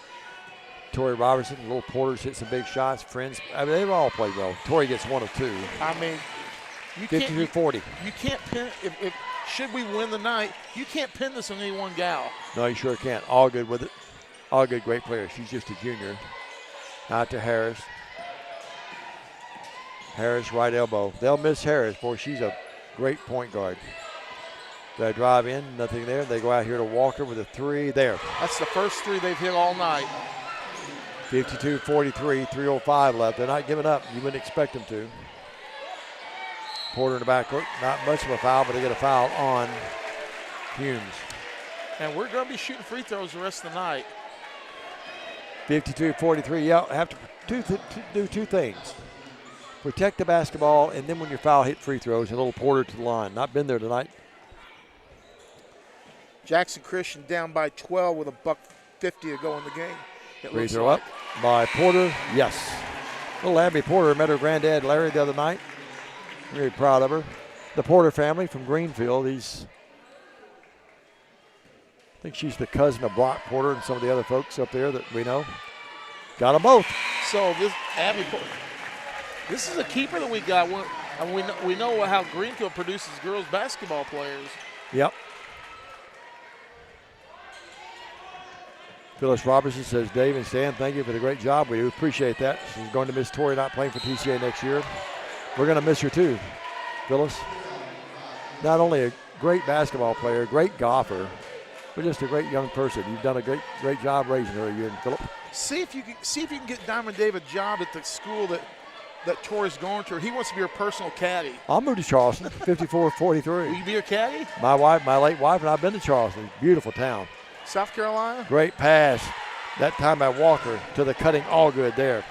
Tori Robertson, Little Porter's hit some big shots. Friends, I mean, they've all played well. Tori gets 1 of 2. I mean, 52-40. You can't pin, if should we win the night, you can't pin this on any one gal. No, you sure can't. All good with it. All good, great player. She's just a junior. Out to Harris. Harris, right elbow. They'll miss Harris. Boy, she's a great point guard. They drive in, nothing there. They go out here to Walker with a 3 there. That's the first 3 they've hit all night. 52-43, 3:05 left. They're not giving up. You wouldn't expect them to. Porter in the backcourt. Not much of a foul, but they get a foul on Humes. And we're going to be shooting free throws the rest of the night. 52-43. Yeah, have to do 2 things. Protect the basketball, and then when your foul, hit free throws. And Little Porter to the line. Not been there tonight. Jackson Christian down by 12 with $1:50 to go in the game. Free throw up by Porter. Yes. Little Abby Porter met her granddad Larry the other night. Very proud of her. The Porter family from Greenfield. I think she's the cousin of Brock Porter and some of the other folks up there that we know. Got them both. So this Abby Porter, this is a keeper that we got. And we know how Greenfield produces girls basketball players. Yep. Phyllis Robertson says, Dave and Stan, thank you for the great job. We do appreciate that. She's going to miss Tori not playing for TCA next year. We're going to miss her too, Phyllis. Not only a great basketball player, great golfer, but just a great young person. You've done a great job raising her, you and Philip. See if you can get Diamond Dave a job at the school that Tori's going to. He wants to be her personal caddy. I'll move to Charleston, 54-43. Will you be her caddy? My late wife, and I've been to Charleston. Beautiful town. South Carolina? Great pass. That time by Walker to the cutting, all good there.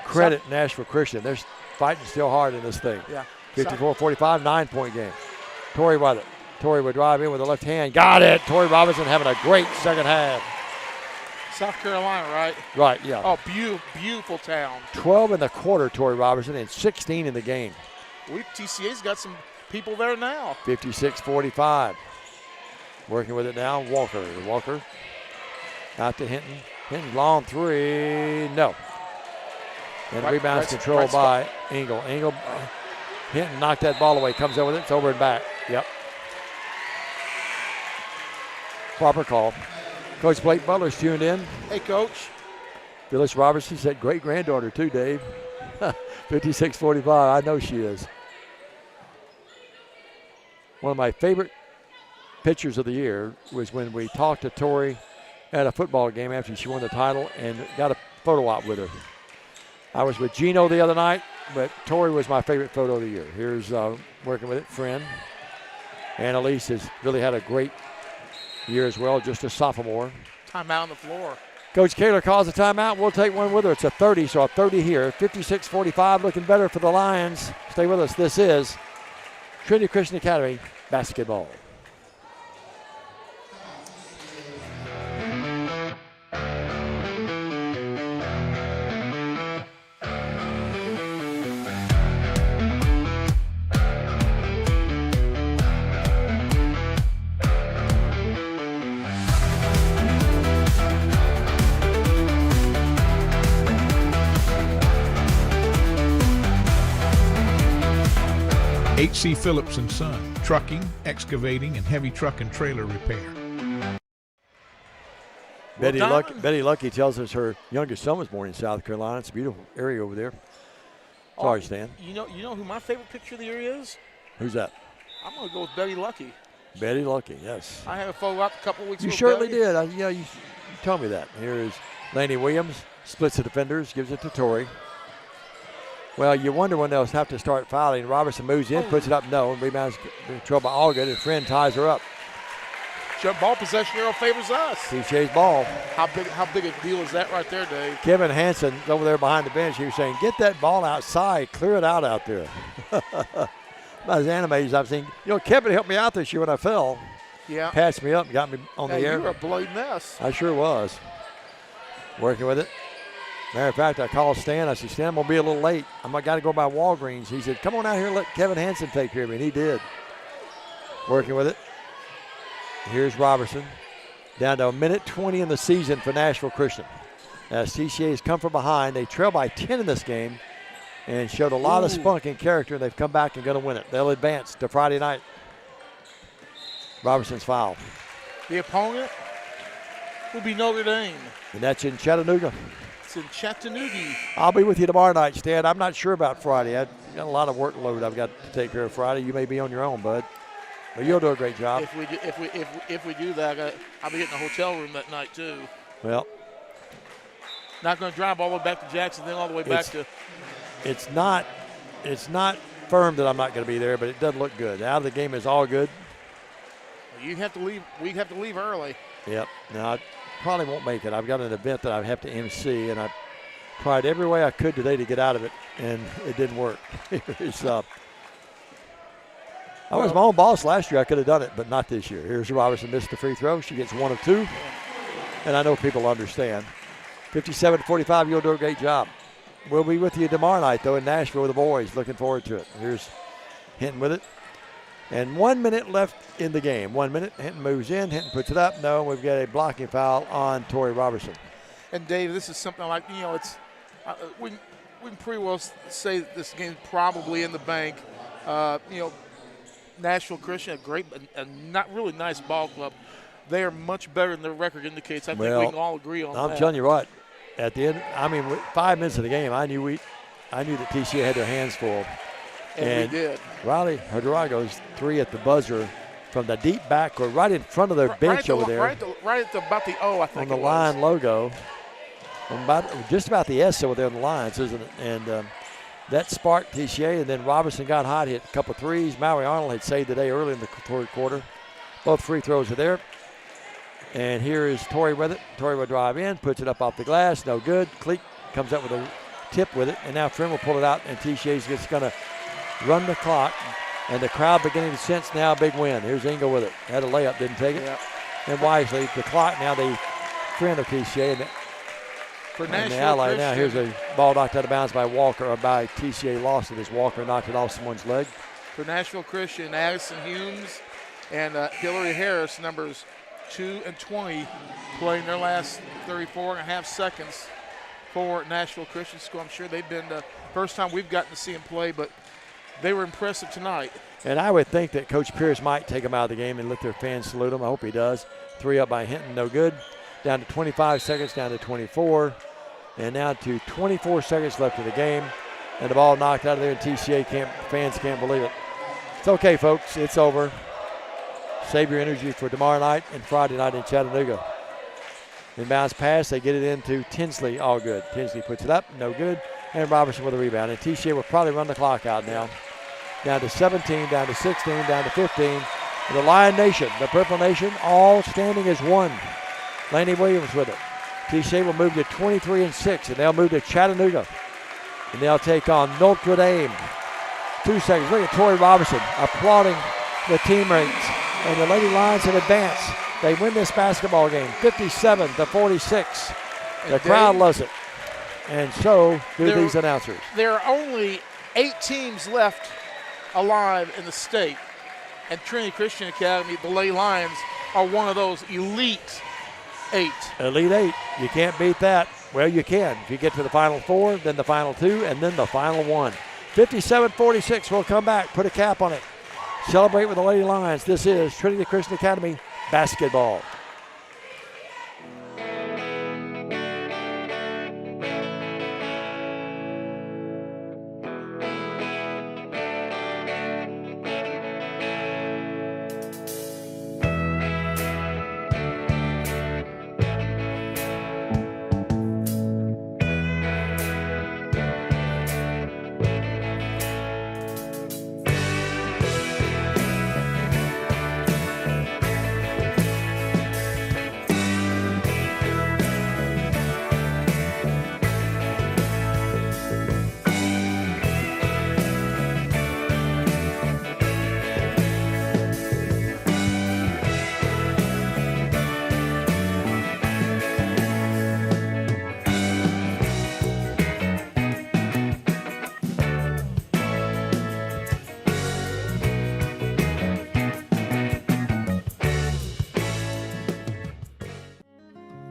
Credit Nashville Christian. They're fighting still hard in this thing. Yeah. 54-45, 9-point game. Tori with it. Tori would drive in with the left hand. Got it. Tori Robinson having a great second half. South Carolina, right? Right, yeah. Oh, beautiful town. 12 in the quarter, Tori Robinson, and 16 in the game. TCA's got some people there now. 56-45. Working with it now, Walker. Walker out to Hinton. Hinton, long three. No. And rebounds controlled by Engel. Hinton knocked that ball away. Comes over with it. It's over and back. Yep. Proper call. Coach Blake Butler's tuned in. Hey, Coach. Phyllis Robertson said great-granddaughter too, Dave. 56-45. I know she is. One of my favorite pictures of the year was when we talked to Tori at a football game after she won the title and got a photo op with her. I was with Gino the other night, but Tori was my favorite photo of the year. Here's working with it, friend. Annalise has really had a great year as well, just a sophomore. Timeout on the floor. Coach Kaler calls a timeout. We'll take one with her. It's a 30, so a 30 here. 56-45, looking better for the Lions. Stay with us. This is Trinity Christian Academy basketball. H.C. Phillips & Son, trucking, excavating, and heavy truck and trailer repair. Betty Lucky tells us her youngest son was born in South Carolina. It's a beautiful area over there. Sorry, Stan. You know who my favorite picture of the year is? Who's that? I'm going to go with Betty Lucky. Betty Lucky, yes. I had a photo up a couple weeks ago. You certainly did. You told me that. Here is Laney Williams, splits the defenders, gives it to Tori. Well, you wonder when they'll have to start fouling. Robertson moves in, puts it up, no. Rebounds controlled by Allgood, and Friend ties her up. Ball possession arrow favors us. TCA's ball. How big a deal is that right there, Dave? Kevin Hansen over there behind the bench. He was saying, get that ball outside, clear it out out there. About as animated as I've seen. Kevin helped me out this year when I fell. Yeah. Patched me up and got me on the air. You were a bloody mess. I sure was. Working with it. Matter of fact, I called Stan. I said, Stan, I'm going to be a little late. I got to go by Walgreens. He said, come on out here and let Kevin Hansen take care of me. And he did. Working with it. Here's Robertson. Down to a minute 20 in the season for Nashville Christian. As TCA has come from behind, they trail by 10 in this game and showed a lot of spunk and character, and they've come back and going to win it. They'll advance to Friday night. Robertson's foul. The opponent will be Notre Dame. And that's in Chattanooga. It's in Chattanooga. I'll be with you tomorrow night, Stan. I'm not sure about Friday. I've got a lot of workload I've got to take care of Friday. You may be on your own, bud. But you'll do a great job. If we do that, I'll be getting a hotel room that night too. Well, not going to drive all the way back to Jackson, then all the way back to. It's not firm that I'm not going to be there, but it doesn't look good. Out of the game is all good. You have to leave. We have to leave early. Yep. No, I probably won't make it. I've got an event that I have to MC, and I tried every way I could today to get out of it, and it didn't work. I was my own boss last year. I could have done it, but not this year. Here's Robertson, missed the free throw. She gets 1 of 2. And I know people understand. 57-45, you'll do a great job. We'll be with you tomorrow night, though, in Nashville with the boys. Looking forward to it. Here's Hinton with it. And 1 minute left in the game. 1 minute. Hinton moves in. Hinton puts it up. No, we've got a blocking foul on Tori Robertson. And, Dave, this is something like, it's we can pretty well say that this game's probably in the bank. Nashville Christian, a not really nice ball club. They are much better than their record indicates. I think we can all agree on that. I'm telling you what, at the end, 5 minutes of the game, I knew that TCA had their hands full. And we did. Riley Hidrogo's 3 at the buzzer from the deep backcourt, right in front of their bench over there. Right at about the O, I think. On the line logo. Just about the S over there on the lines, isn't it? And that sparked TCA, and then Robinson got hot, hit a couple threes. Mallory Arnold had saved the day early in the third quarter. Both free throws are there. And here is Tori with it. Tori will drive in, puts it up off the glass, no good. Cleek comes up with a tip with it, and now Trim will pull it out, and TCA's just going to run the clock. And the crowd beginning to sense now a big win. Here's Engel with it. Had a layup, didn't take it. Yep. And wisely, the clock now, the friend of TCA. For and the ally now, here's a ball knocked out of bounds by Walker, or by TCA lost it as Walker knocked it off someone's leg. For Nashville Christian, Addison Humes and Hillary Harris, numbers 2 and 20, playing their last 34 and a half seconds for Nashville Christian School. I'm sure they've been the first time we've gotten to see them play, but they were impressive tonight. And I would think that Coach Pierce might take them out of the game and let their fans salute them. I hope he does. 3 up by Hinton, no good. Down to 25 seconds, down to 24. And now to 24 seconds left of the game. And the ball knocked out of there, and TCA fans can't believe it. It's okay, folks. It's over. Save your energy for tomorrow night and Friday night in Chattanooga. Inbounds pass, they get it into Tinsley, all good. Tinsley puts it up, no good. And Robertson with a rebound. And TCA will probably run the clock out now. Down to 17, down to 16, down to 15. And the Lion Nation, the Purple Nation, all standing as one. Laney Williams with it. TCA will move to 23-6, and they'll move to Chattanooga. And they'll take on Notre Dame. 2 seconds. Look at Tori Robertson applauding the teammates. And the Lady Lions have advanced. They win this basketball game, 57-46. The crowd loves it. And so do these announcers. There are only 8 teams left alive in the state. And Trinity Christian Academy, the Lady Lions, are one of those elite 8. Elite 8. You can't beat that. Well, you can. If you get to the Final 4, then the Final 2, and then the Final 1. 57-46. We'll come back, put a cap on it. Celebrate with the Lady Lions. This is Trinity Christian Academy basketball.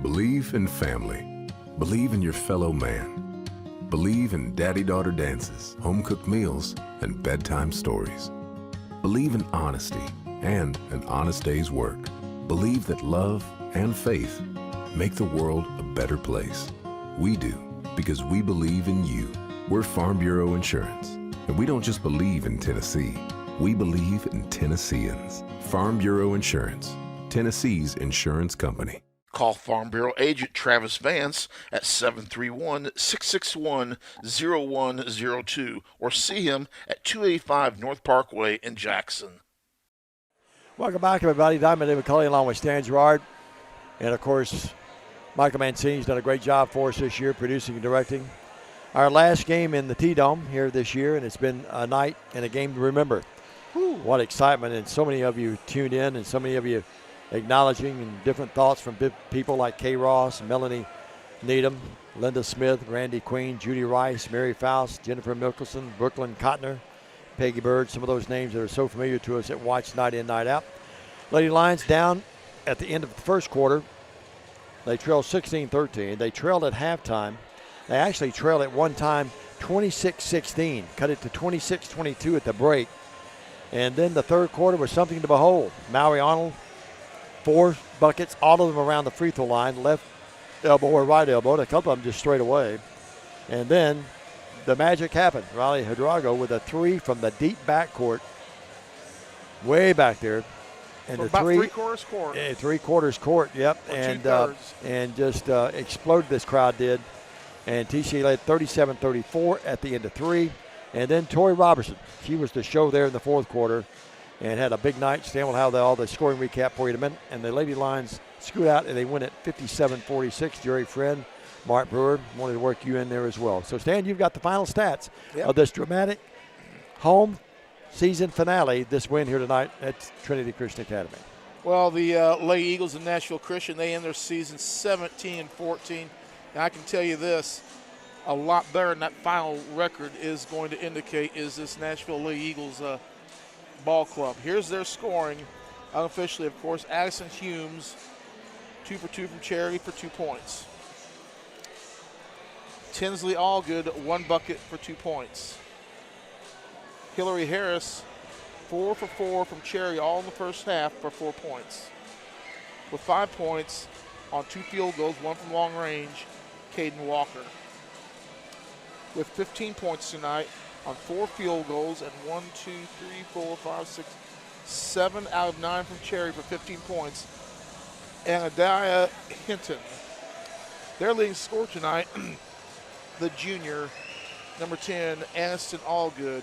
Believe in family. Believe in your fellow man. Believe in daddy-daughter dances, home-cooked meals, and bedtime stories. Believe in honesty and an honest day's work. Believe that love and faith make the world a better place. We do, because we believe in you. We're Farm Bureau Insurance, and we don't just believe in Tennessee. We believe in Tennesseans. Farm Bureau Insurance, Tennessee's insurance company. Call Farm Bureau agent Travis Vance at 731-661-0102 or see him at 285 North Parkway in Jackson. Welcome back, everybody. Diamond David McCulley along with Stan Gerard. And, of course, Michael Mancini's done a great job for us this year, producing and directing. Our last game in the T-Dome here this year, and it's been a night and a game to remember. What excitement, and so many of you tuned in, and so many of you acknowledging and different thoughts from people like Kay Ross, Melanie Needham, Linda Smith, Randy Queen, Judy Rice, Mary Faust, Jennifer Mickelson, Brooklyn Cotner, Peggy Bird, some of those names that are so familiar to us that watch night in, night out. Lady Lions down at the end of the first quarter. They trailed 16-13. They trailed at halftime. They actually trailed at one time 26-16, cut it to 26-22 at the break. And then the third quarter was something to behold. Mallory Arnold, 4 buckets, all of them around the free throw line, left elbow or right elbow, and a couple of them just straight away. And then the magic happened. Riley Hidrago with a 3 from the deep backcourt, way back there. And From the about 3 three-quarters court. 3/4 court, yep. Or And two-thirds. and just exploded, this crowd did. And TCA led 37-34 at the end of 3. And then Tori Robertson, she was the show there in the fourth quarter and had a big night. Stan will have all the scoring recap for you in a minute. And the Lady Lions scoot out and they win at 57-46. Jerry Friend, Mark Brewer, wanted to work you in there as well. So Stan, you've got the final stats of this dramatic home season finale, this win here tonight at Trinity Christian Academy. Well, the Lady Eagles of Nashville Christian, they end their season 17-14. And I can tell you this, a lot better than that final record is going to indicate is this Nashville Lady Eagles ball club. Here's their scoring, unofficially, of course. Addison Humes, 2 for 2 from Charity for 2 points. Tinsley Allgood, 1 bucket for 2 points. Hillary Harris, 4 for 4 from Cherry, all in the first half for 4 points. With 5 points on 2 field goals, 1 from long range, Caden Walker. With 15 points tonight on 4 field goals and 1, 2, 3, 4, 5, 6, 7 out of 9 from Cherry for 15 points. And Adiah Hinton. Their leading scorer tonight, the junior, number 10, Aniston Allgood,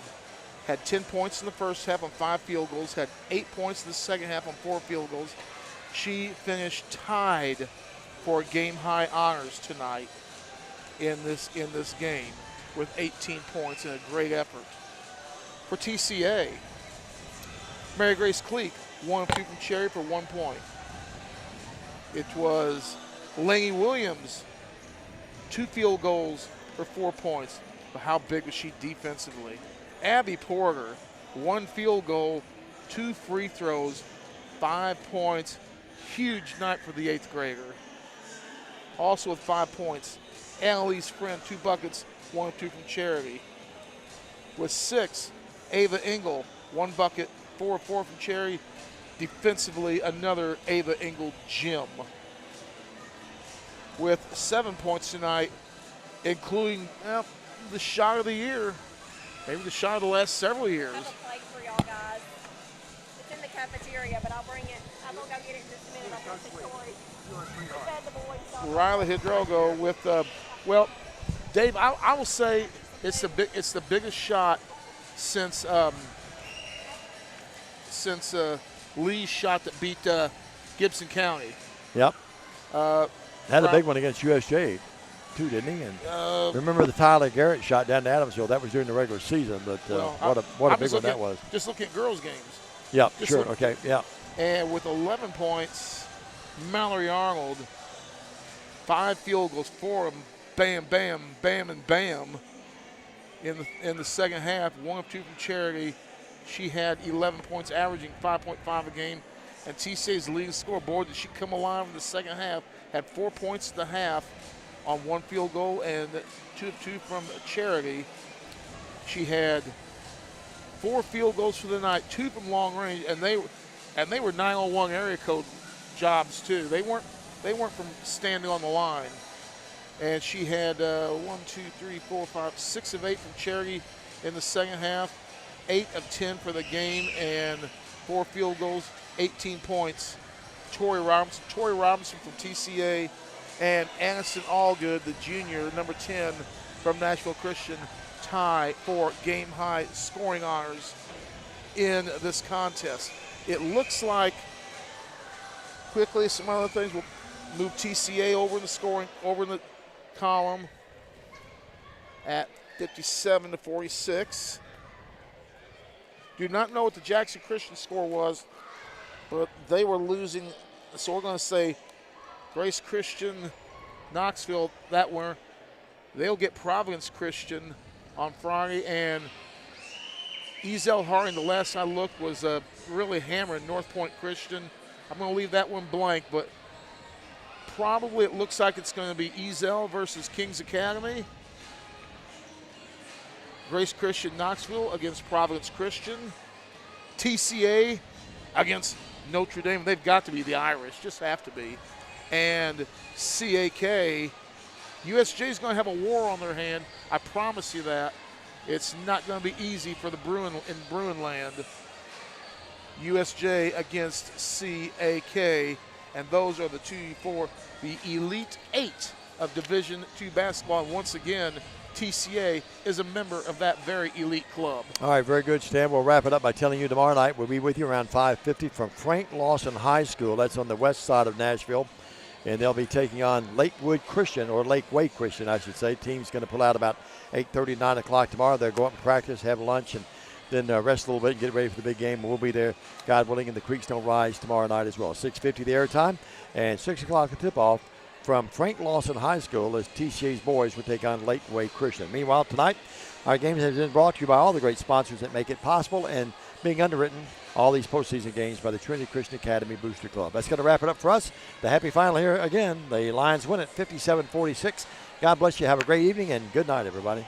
had 10 points in the first half on 5 field goals, had 8 points in the second half on 4 field goals. She finished tied for game-high honors tonight in this game with 18 points and a great effort. For TCA, Mary Grace Cleek, 1 of 2 from Cherry for 1 point. It was Laney Williams, 2 field goals for 4 points. But how big was she defensively? Abby Porter, 1 field goal, 2 free throws, 5 points. Huge night for the 8th grader. Also with 5 points, Annalise Friend, 2 buckets, 1 of 2 from Charity. With 6, Ava Engel, 1 bucket, 4 of 4 from Charity. Defensively, another Ava Engel gem. With 7 points tonight, including the shot of the year, maybe the shot of the last several years. I have a plate for y'all guys. It's in the cafeteria, but I'll bring it. I'm going to go get it in just a minute. I'll put the toys. I fed the boys. Riley Hidrogo with, Dave, I will say it's the biggest shot since Lee's shot that beat Gibson County. Yep. Had a big one against USJ, too, didn't he? And remember the Tyler Garrett shot down to Adamsville? That was during the regular season, but what a big one that was. Just looking at girls' games. Yep, sure, okay, yeah. And with 11 points, Mallory Arnold, 5 field goals, 4 of them, bam, bam, bam, and bam. In the second half, 1 of 2 from Charity. She had 11 points, averaging 5.5 a game. And TCA's leading scoreboard that she come alive in the second half, had 4 points at the half on 1 field goal and 2 of 2 from Charity. She had 4 field goals for the night, 2 from long range, and they were 901 area code jobs too. They weren't from standing on the line. And she had 6 of 8 from Charity in the second half, 8 of 10 for the game, and 4 field goals, 18 points. Tori Robinson from TCA, and Aniston Allgood, the junior, number 10 from Nashville Christian, tie for game-high scoring honors in this contest. It looks like quickly some other things will move TCA over in the scoring, over in the column at 57-46. Do not know what the Jackson Christian score was, but they were losing. So we're going to say Grace Christian, Knoxville, that winner. They'll get Providence Christian on Friday, and Ezel Harding, the last I looked, was really hammering North Point Christian. I'm going to leave that one blank, but probably it looks like it's going to be Ezel versus Kings Academy. Grace Christian Knoxville against Providence Christian. TCA against Notre Dame. They've got to be the Irish, just have to be. And CAK, USJ is going to have a war on their hand. I promise you that. It's not going to be easy for the Bruin in Bruin land. USJ against CAK, and those are the two for the Elite Eight of Division II basketball. And once again, TCA is a member of that very elite club. All right, very good, Stan. We'll wrap it up by telling you tomorrow night we'll be with you around 5:50 from Frank Lawson High School. That's on the west side of Nashville. And they'll be taking on Lakewood Christian, or Lakeway Christian, I should say. Team's going to pull out about 8:30, 9 o'clock tomorrow. They'll go up and practice, have lunch, and then rest a little bit and get ready for the big game. We'll be there, God willing, and the creeks don't rise tomorrow night as well. 6:50 the airtime, and 6 o'clock the tip-off from Frank Lawson High School as TCA's boys will take on Lakeway Christian. Meanwhile, tonight, our game has been brought to you by all the great sponsors that make it possible and being underwritten all these postseason games by the Trinity Christian Academy Booster Club. That's going to wrap it up for us. The happy final here again. The Lions win it 57-46. God bless you. Have a great evening and good night, everybody.